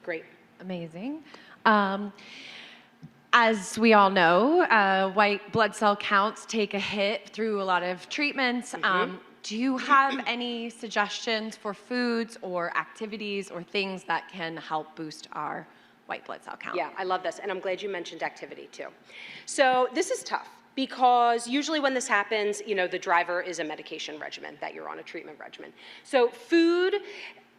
Great. Amazing. As we all know, white blood cell counts take a hit through a lot of treatments. Do you have any suggestions for foods or activities or things that can help boost our white blood cell count? Yeah, I love this, and I'm glad you mentioned activity too. So this is tough because usually when this happens, you know, the driver is a medication regimen, that you're on a treatment regimen. So food,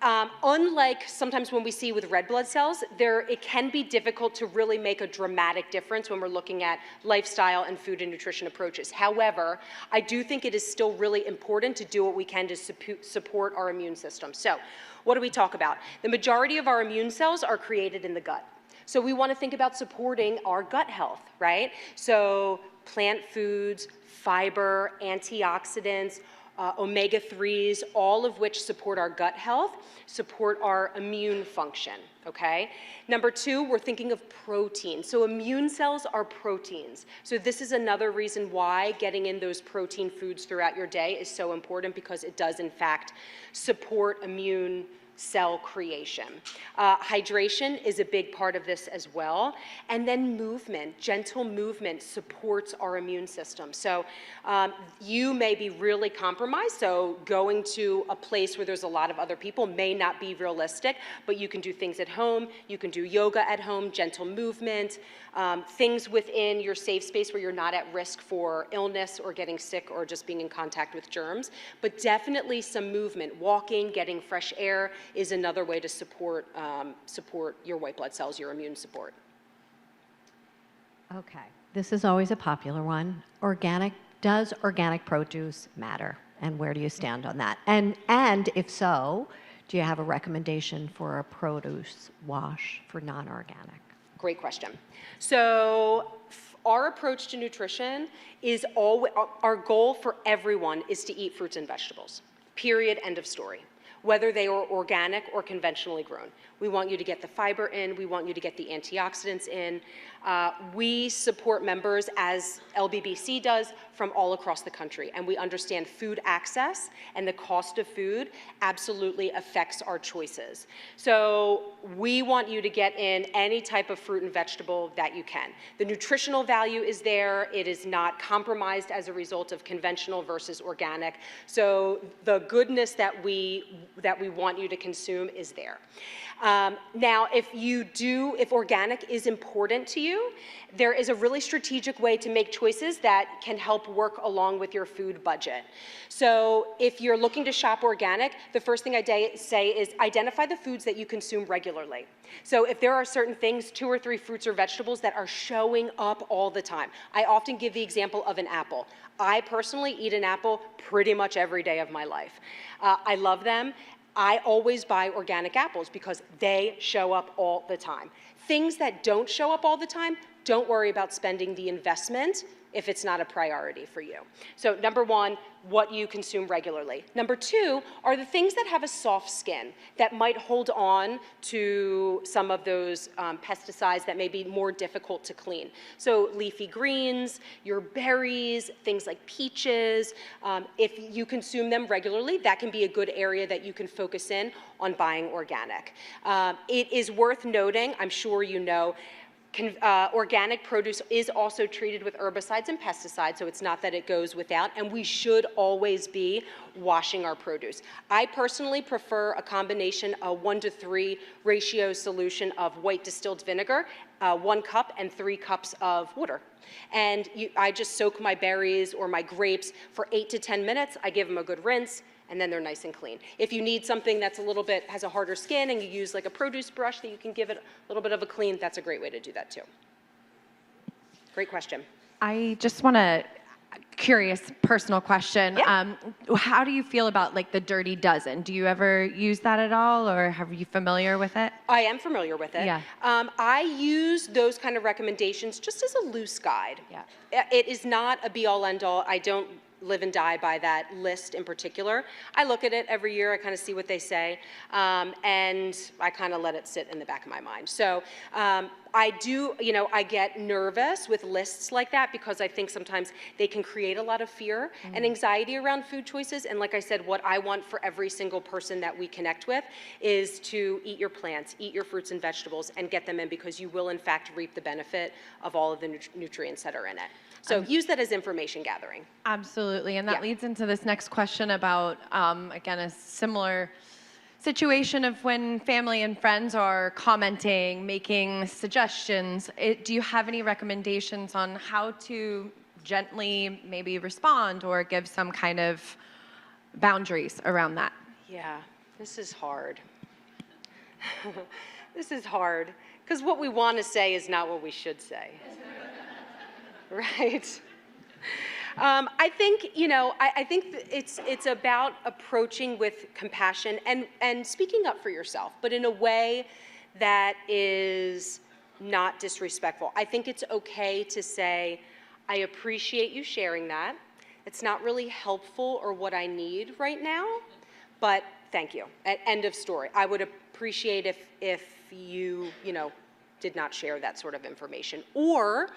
unlike sometimes when we see with red blood cells, it can be difficult to really make a dramatic difference when we're looking at lifestyle and food and nutrition approaches. However, I do think it is still really important to do what we can to support our immune system. So what do we talk about? The majority of our immune cells are created in the gut. So we want to think about supporting our gut health, right? So plant foods, fiber, antioxidants, omega-3s, all of which support our gut health, support our immune function, okay? Number two, we're thinking of protein. So immune cells are proteins. So this is another reason why getting in those protein foods throughout your day is so important, because it does in fact support immune cell creation. Hydration is a big part of this as well. And then movement, gentle movement supports our immune system. So you may be really compromised, so going to a place where there's a lot of other people may not be realistic, but you can do things at home, you can do yoga at home, gentle movement, things within your safe space where you're not at risk for illness or getting sick or just being in contact with germs. But definitely some movement, walking, getting fresh air is another way to support your white blood cells, your immune support. Okay, this is always a popular one. Does organic produce matter? And where do you stand on that? And if so, do you have a recommendation for a produce wash for non-organic? Great question. So our approach to nutrition is our goal for everyone is to eat fruits and vegetables. Period, end of story. Whether they are organic or conventionally grown. We want you to get the fiber in, we want you to get the antioxidants in. We support members, as LBBC does, from all across the country, and we understand food access and the cost of food absolutely affects our choices. So we want you to get in any type of fruit and vegetable that you can. The nutritional value is there, it is not compromised as a result of conventional versus organic. So the goodness that we want you to consume is there. Now, if organic is important to you, there is a really strategic way to make choices that can help work along with your food budget. So if you're looking to shop organic, the first thing I say is identify the foods that you consume regularly. So if there are certain things, 2 or 3 fruits or vegetables that are showing up all the time. I often give the example of an apple. I personally eat an apple pretty much every day of my life. I love them. I always buy organic apples because they show up all the time. Things that don't show up all the time, don't worry about spending the investment if it's not a priority for you. So number one, what you consume regularly. Number two are the things that have a soft skin that might hold on to some of those pesticides that may be more difficult to clean. So leafy greens, your berries, things like peaches. If you consume them regularly, that can be a good area that you can focus in on buying organic. It is worth noting, I'm sure you know, Organic produce is also treated with herbicides and pesticides, so it's not that it goes without, and we should always be washing our produce. I personally prefer a combination, a 1-to-3 ratio solution of white distilled vinegar, 1 cup and 3 cups of water. And I just soak my berries or my grapes for 8 to 10 minutes. I give them a good rinse, and then they're nice and clean. If you need something that's a little bit, has a harder skin, and you use like a produce brush that you can give it a little bit of a clean, that's a great way to do that too. Great question. I just want to, curious personal question. Yeah. How do you feel about like the dirty dozen? Do you ever use that at all, or are you familiar with it? I am familiar with it. Yeah. I use those kind of recommendations just as a loose guide. Yeah. It is not a be-all, end-all. I don't live and die by that list in particular. I look at it every year, I kind of see what they say, and I kind of let it sit in the back of my mind. So I do, I get nervous with lists like that because I think sometimes they can create a lot of fear and anxiety around food choices. And like I said, what I want for every single person that we connect with is to eat your plants, eat your fruits and vegetables, and get them in, because you will in fact reap the benefit of all of the nutrients that are in it. So use that as information gathering. Absolutely, and that leads into this next question about, again, a similar situation of when family and friends are commenting, making suggestions. Do you have any recommendations on how to gently maybe respond or give some kind of boundaries around that? Yeah, this is hard. This is hard, because what we want to say is not what we should say. Right? I think, I think it's about approaching with compassion and speaking up for yourself, but in a way that is not disrespectful. I think it's okay to say, I appreciate you sharing that. It's not really helpful or what I need right now, but thank you. End of story. I would appreciate if you, did not share that sort of information. Or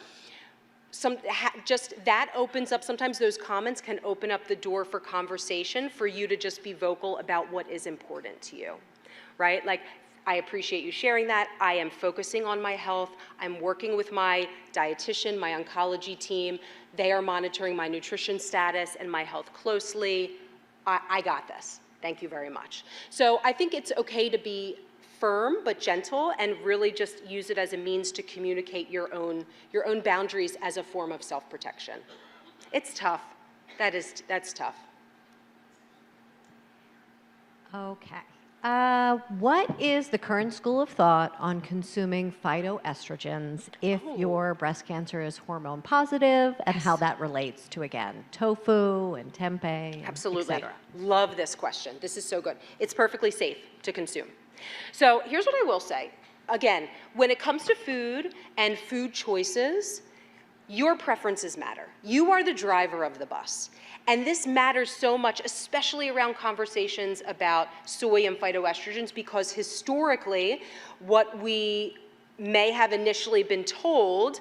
just that opens up, sometimes those comments can open up the door for conversation for you to just be vocal about what is important to you, right? Like, I appreciate you sharing that. I am focusing on my health. I'm working with my dietitian, my oncology team. They are monitoring my nutrition status and my health closely. I got this. Thank you very much. So I think it's okay to be firm but gentle, and really just use it as a means to communicate your own boundaries as a form of self-protection. It's tough. That's tough. Okay. What is the current school of thought on consuming phytoestrogens if your breast cancer is hormone positive, and how that relates to, again, tofu and tempeh, Absolutely. et cetera? Love this question. This is so good. It's perfectly safe to consume. So here's what I will say. Again, when it comes to food and food choices, your preferences matter. You are the driver of the bus. And this matters so much, especially around conversations about soy and phytoestrogens, because historically, what we may have initially been told,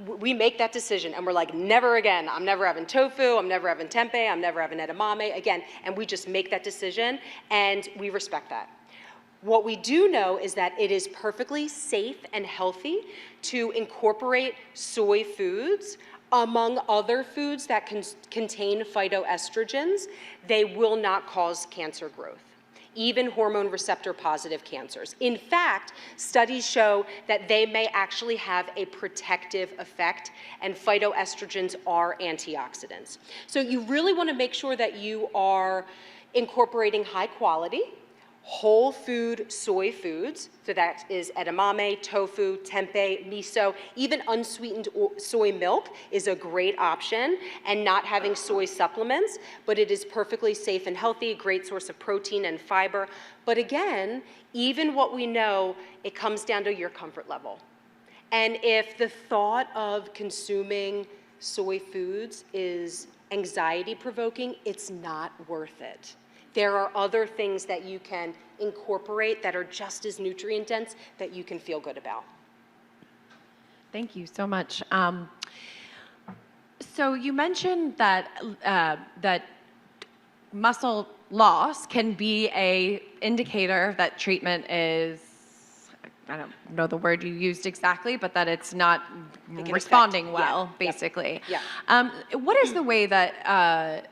we make that decision and we're like, never again. I'm never having tofu, I'm never having tempeh, I'm never having edamame again. And we just make that decision, and we respect that. What we do know is that it is perfectly safe and healthy to incorporate soy foods among other foods that contain phytoestrogens. They will not cause cancer growth, even hormone receptor positive cancers. In fact, studies show that they may actually have a protective effect, and phytoestrogens are antioxidants. So you really want to make sure that you are incorporating high quality, whole food soy foods, so that is edamame, tofu, tempeh, miso, even unsweetened soy milk is a great option, and not having soy supplements, but it is perfectly safe and healthy, great source of protein and fiber. But again, even what we know, it comes down to your comfort level. And if the thought of consuming soy foods is anxiety provoking, it's not worth it. There are other things that you can incorporate that are just as nutrient dense that you can feel good about. Thank you so much. So you mentioned that that muscle loss can be an indicator that treatment is I don't know the word you used exactly, but that it's not can responding affect- well, yeah, yep, basically. yeah. What is the way that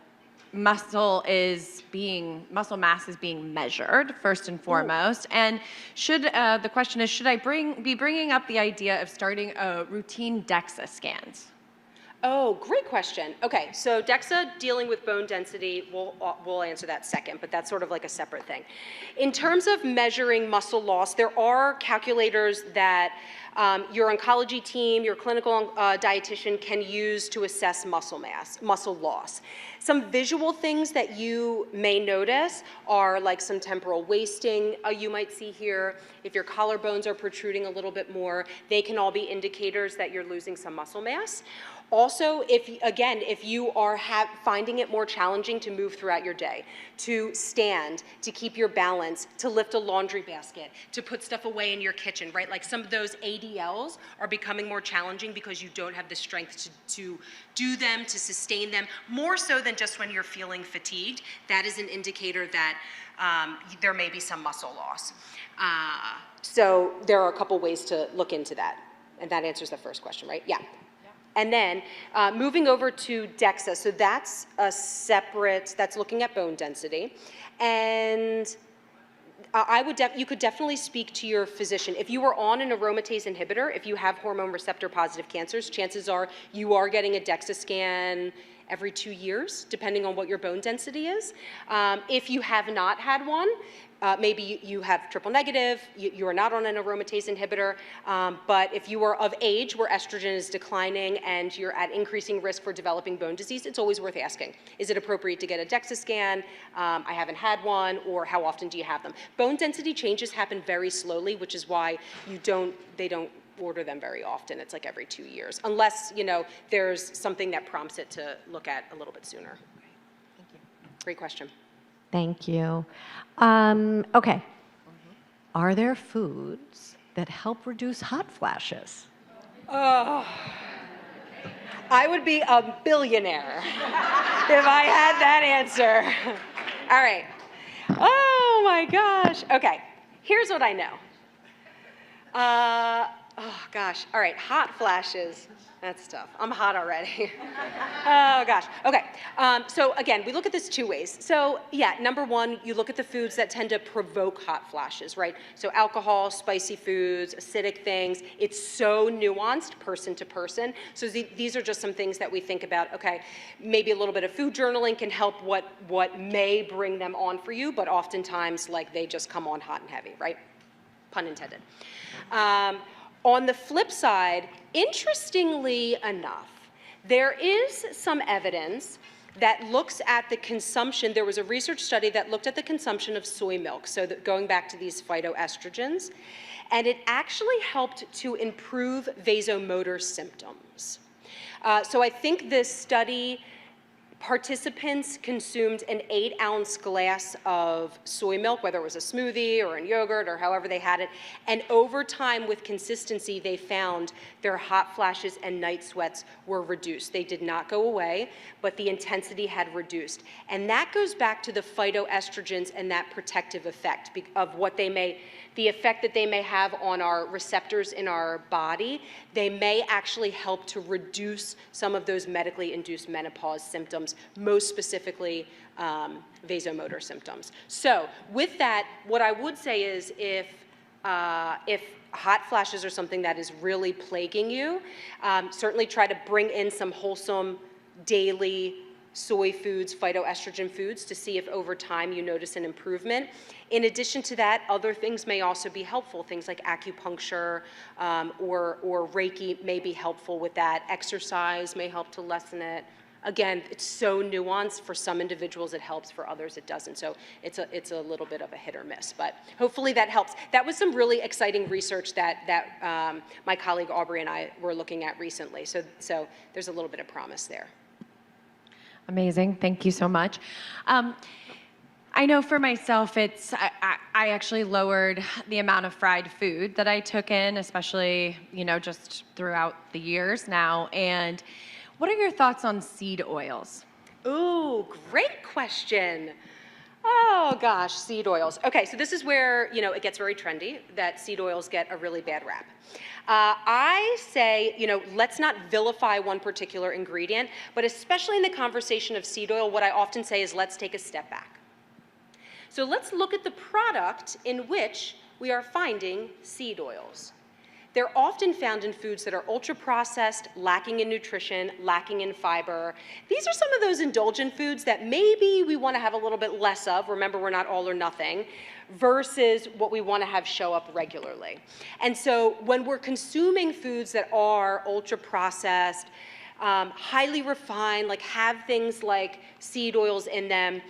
muscle mass is being measured first and foremost? And the question is, should I be bringing up the idea of starting a routine DEXA scans? Oh, great question. Okay, so DEXA dealing with bone density, we'll answer that second, but that's sort of like a separate thing. In terms of measuring muscle loss, there are calculators that your oncology team, your clinical dietitian can use to assess muscle mass, muscle loss. Some visual things that you may notice are like some temporal wasting you might see here. If your collarbones are protruding a little bit more, they can all be indicators that you're losing some muscle mass. Also, if you are finding it more challenging to move throughout your day, to stand, to keep your balance, to lift a laundry basket, to put stuff away in your kitchen, right? Like some of those ADLs are becoming more challenging because you don't have the strength to do them, to sustain them, more so than just when you're feeling fatigued. That is an indicator that there may be some muscle loss. So there are a couple ways to look into that. And that answers the first question, right? Yeah. And then moving over to DEXA, so that's that's looking at bone density. And you could definitely speak to your physician. If you are on an aromatase inhibitor, if you have hormone receptor positive cancers, chances are you are getting a DEXA scan every 2 years, depending on what your bone density is. If you have not had one, maybe you have triple negative, you are not on an aromatase inhibitor, but if you are of age where estrogen is declining and you're at increasing risk for developing bone disease, it's always worth asking. Is it appropriate to get a DEXA scan? I haven't had one, or how often do you have them? Bone density changes happen very slowly, which is why they don't order them very often. It's like every 2 years, unless there's something that prompts it to look at a little bit sooner. Thank you. Great question. Thank you. Okay. Are there foods that help reduce hot flashes? Oh, I would be a billionaire if I had that answer. All right. Oh my gosh. Okay. Here's what I know. Oh gosh. All right. Hot flashes. That's tough. I'm hot already. Oh gosh. Okay. So again, we look at this 2 ways. So yeah, number one, you look at the foods that tend to provoke hot flashes, right? So alcohol, spicy foods, acidic things. It's so nuanced person to person. So these are just some things that we think about. Okay, maybe a little bit of food journaling can help what may bring them on for you, but oftentimes like they just come on hot and heavy, right? Pun intended. On the flip side, interestingly enough, there is some evidence that looks at the consumption. There was a research study that looked at the consumption of soy milk, so going back to these phytoestrogens, and it actually helped to improve vasomotor symptoms. So I think this study, participants consumed an 8-ounce glass of soy milk, whether it was a smoothie or in yogurt or however they had it, and over time with consistency they found their hot flashes and night sweats were reduced. They did not go away, but the intensity had reduced. And that goes back to the phytoestrogens and that protective effect of the effect that they may have on our receptors in our body. They may actually help to reduce some of those medically induced menopause symptoms, most specifically vasomotor symptoms. So with that, what I would say is if hot flashes are something that is really plaguing you, certainly try to bring in some wholesome daily soy foods, phytoestrogen foods, to see if over time you notice an improvement. In addition to that, other things may also be helpful. Things like acupuncture or Reiki may be helpful with that. Exercise may help to lessen it. Again, it's so nuanced. For some individuals it helps, for others it doesn't. So it's a little bit of a hit or miss, but hopefully that helps. That was some really exciting research that my colleague Aubrey and I were looking at recently. So there's a little bit of promise there. Amazing. Thank you so much. I know for myself, I actually lowered the amount of fried food that I took in, especially, just throughout the years now. And what are your thoughts on seed oils? Ooh, great question. Oh gosh, seed oils. Okay, so this is where, it gets very trendy that seed oils get a really bad rap. I say, let's not vilify one particular ingredient, but especially in the conversation of seed oil, what I often say is let's take a step back. So let's look at the product in which we are finding seed oils. They're often found in foods that are ultra-processed, lacking in nutrition, lacking in fiber. These are some of those indulgent foods that maybe we want to have a little bit less of. Remember, we're not all or nothing, versus what we want to have show up regularly. And so when we're consuming foods that are ultra-processed, highly refined, like have things like seed oils in them,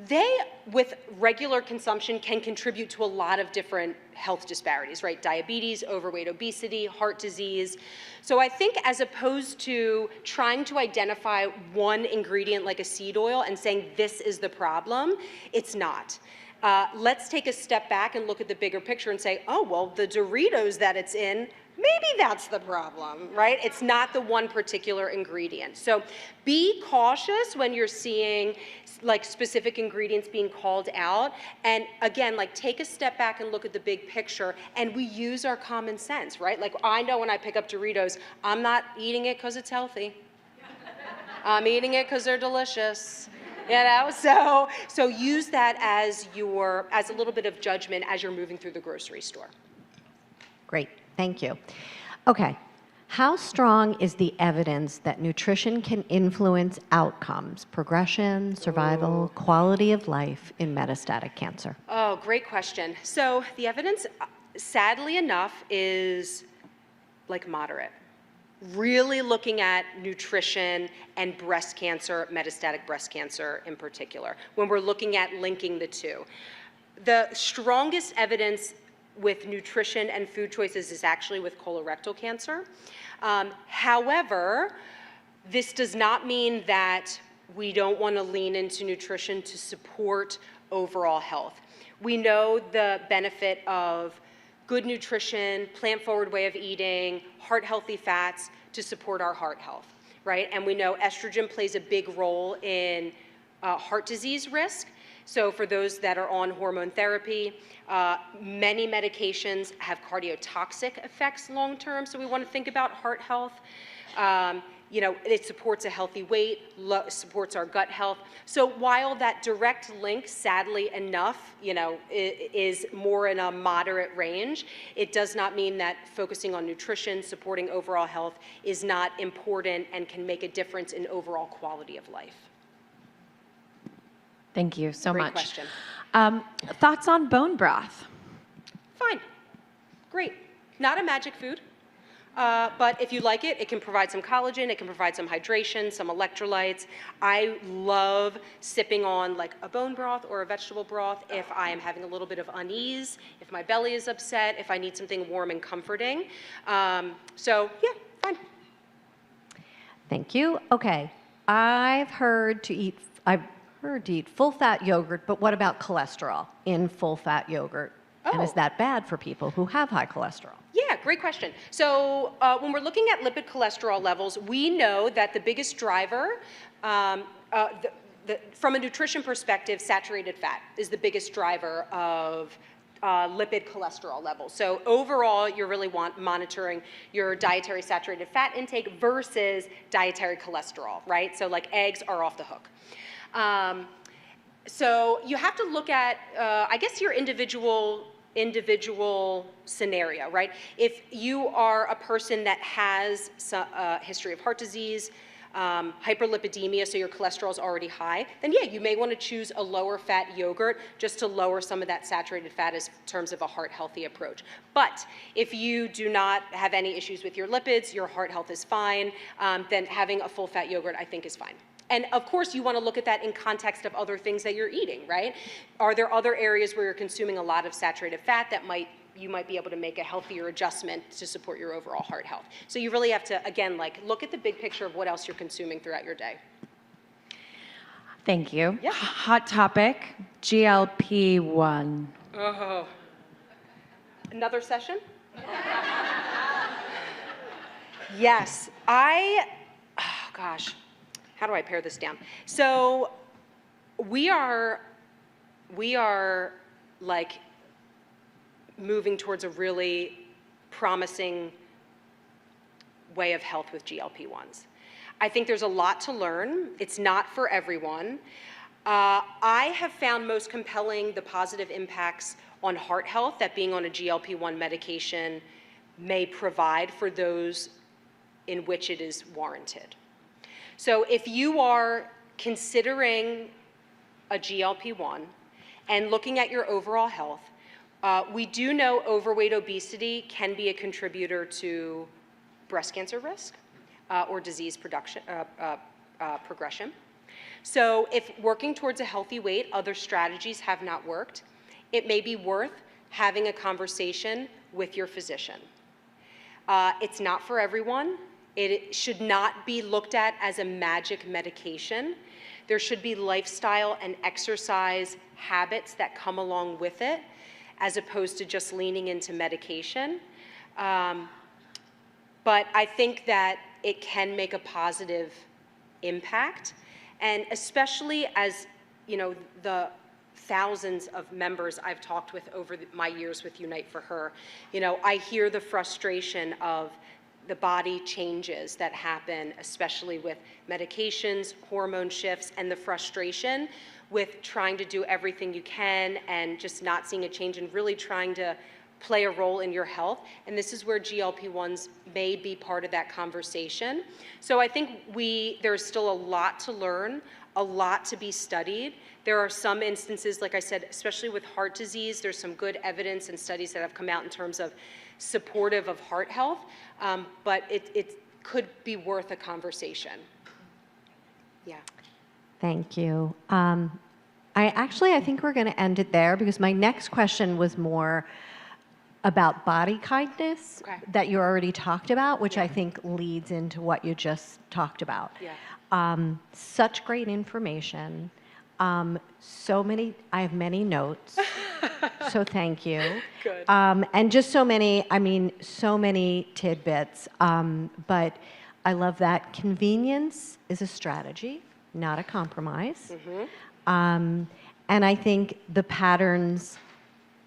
they, with regular consumption, can contribute to a lot of different health disparities, right? Diabetes, overweight, obesity, heart disease. So I think as opposed to trying to identify one ingredient like a seed oil and saying this is the problem, it's not. Let's take a step back and look at the bigger picture and say, oh, well, the Doritos that it's in, maybe that's the problem, right? It's not the one particular ingredient. So be cautious when you're seeing like specific ingredients being called out. And again, like take a step back and look at the big picture, and we use our common sense, right? Like I know when I pick up Doritos, I'm not eating it because it's healthy. I'm eating it because they're delicious. So use that as a little bit of judgment as you're moving through the grocery store. Great, thank you. Okay, how strong is the evidence that nutrition can influence outcomes, progression, survival, quality of life in metastatic cancer? Oh, great question. So the evidence, sadly enough, is like moderate. Really looking at nutrition and breast cancer, metastatic breast cancer in particular, when we're looking at linking the two. The strongest evidence with nutrition and food choices is actually with colorectal cancer. However, this does not mean that we don't want to lean into nutrition to support overall health. We know the benefit of good nutrition, plant-forward way of eating, heart-healthy fats to support our heart health, right? And we know estrogen plays a big role in heart disease risk. So for those that are on hormone therapy, many medications have cardiotoxic effects long-term, so we want to think about heart health. It supports a healthy weight, supports our gut health. So while that direct link, sadly enough, is more in a moderate range, it does not mean that focusing on nutrition, supporting overall health is not important and can make a difference in overall quality of life. Thank you so much. Great question. Thoughts on bone broth? Fine. Great. Not a magic food. But if you like it, it can provide some collagen, it can provide some hydration, some electrolytes. I love sipping on like a bone broth or a vegetable broth if I am having a little bit of unease, if my belly is upset, if I need something warm and comforting. So yeah, fine. Thank you. Okay, I've heard to eat full-fat yogurt, but what about cholesterol in full-fat yogurt? Oh. And is that bad for people who have high cholesterol? Yeah, great question. So when we're looking at lipid cholesterol levels, we know that the biggest driver, from a nutrition perspective, saturated fat is the biggest driver of lipid cholesterol levels. So overall, you're really monitoring your dietary saturated fat intake versus dietary cholesterol, right? So like eggs are off the hook. So you have to look at, I guess, your individual scenario, right? If you are a person that has a history of heart disease, hyperlipidemia, so your cholesterol is already high, then yeah, you may want to choose a lower fat yogurt just to lower some of that saturated fat in terms of a heart healthy approach. But if you do not have any issues with your lipids, your heart health is fine, then having a full fat yogurt I think is fine. And of course, you want to look at that in context of other things that you're eating, right? Are there other areas where you're consuming a lot of saturated fat that you might be able to make a healthier adjustment to support your overall heart health? So you really have to, again, look at the big picture of what else you're consuming throughout your day. Thank you. Yeah. Hot topic, GLP-1. Oh. Another session? Yes, oh gosh. How do I pare this down? So we are we are like moving towards a really promising way of health with GLP-1s. I think there's a lot to learn. It's not for everyone. I have found most compelling the positive impacts on heart health that being on a GLP-1 medication may provide for those in which it is warranted. So if you are considering a GLP-1 and looking at your overall health, we do know overweight obesity can be a contributor to breast cancer risk or disease progression. So if working towards a healthy weight, other strategies have not worked, it may be worth having a conversation with your physician. It's not for everyone. It should not be looked at as a magic medication. There should be lifestyle and exercise habits that come along with it, as opposed to just leaning into medication. But I think that it can make a positive impact, and especially as the thousands of members I've talked with over my years with Unite for Her, I hear the frustration of the body changes that happen, especially with medications, hormone shifts, and the frustration with trying to do everything you can and just not seeing a change and really trying to play a role in your health. And this is where GLP-1s may be part of that conversation. So I think there's still a lot to learn, a lot to be studied. There are some instances, like I said, especially with heart disease, there's some good evidence and studies that have come out in terms of supportive of heart health, but it could be worth a conversation. Yeah. Thank you. I think we're going to end it there because my next question was more about body kindness that you already talked about, which I think leads into what you just talked about. Yeah. Such great information. I have many notes, so thank you. Good. And just so many tidbits. But I love that convenience is a strategy, not a compromise. Mm-hmm. And I think the patterns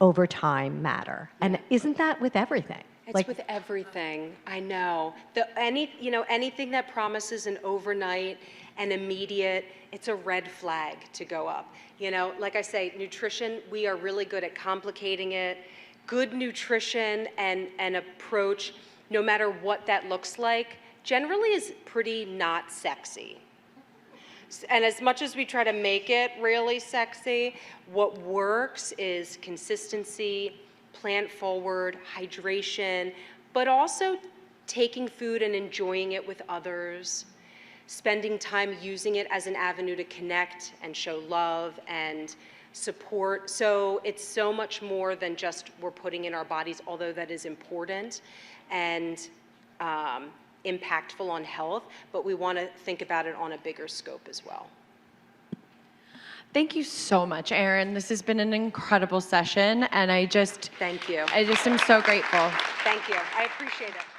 over time matter. Yeah. And isn't that with everything? It's with everything. I know. Anything that promises an overnight and immediate, it's a red flag to go up. Like I say, nutrition, we are really good at complicating it. Good nutrition and approach, no matter what that looks like, generally is pretty not sexy. And as much as we try to make it really sexy, what works is consistency, plant forward, hydration, but also taking food and enjoying it with others, spending time using it as an avenue to connect and show love and support. So it's so much more than just we're putting in our bodies, although that is important and impactful on health, but we want to think about it on a bigger scope as well. Thank you so much, Erin. This has been an incredible session, and Thank you. I just am so grateful. Thank you. I appreciate it.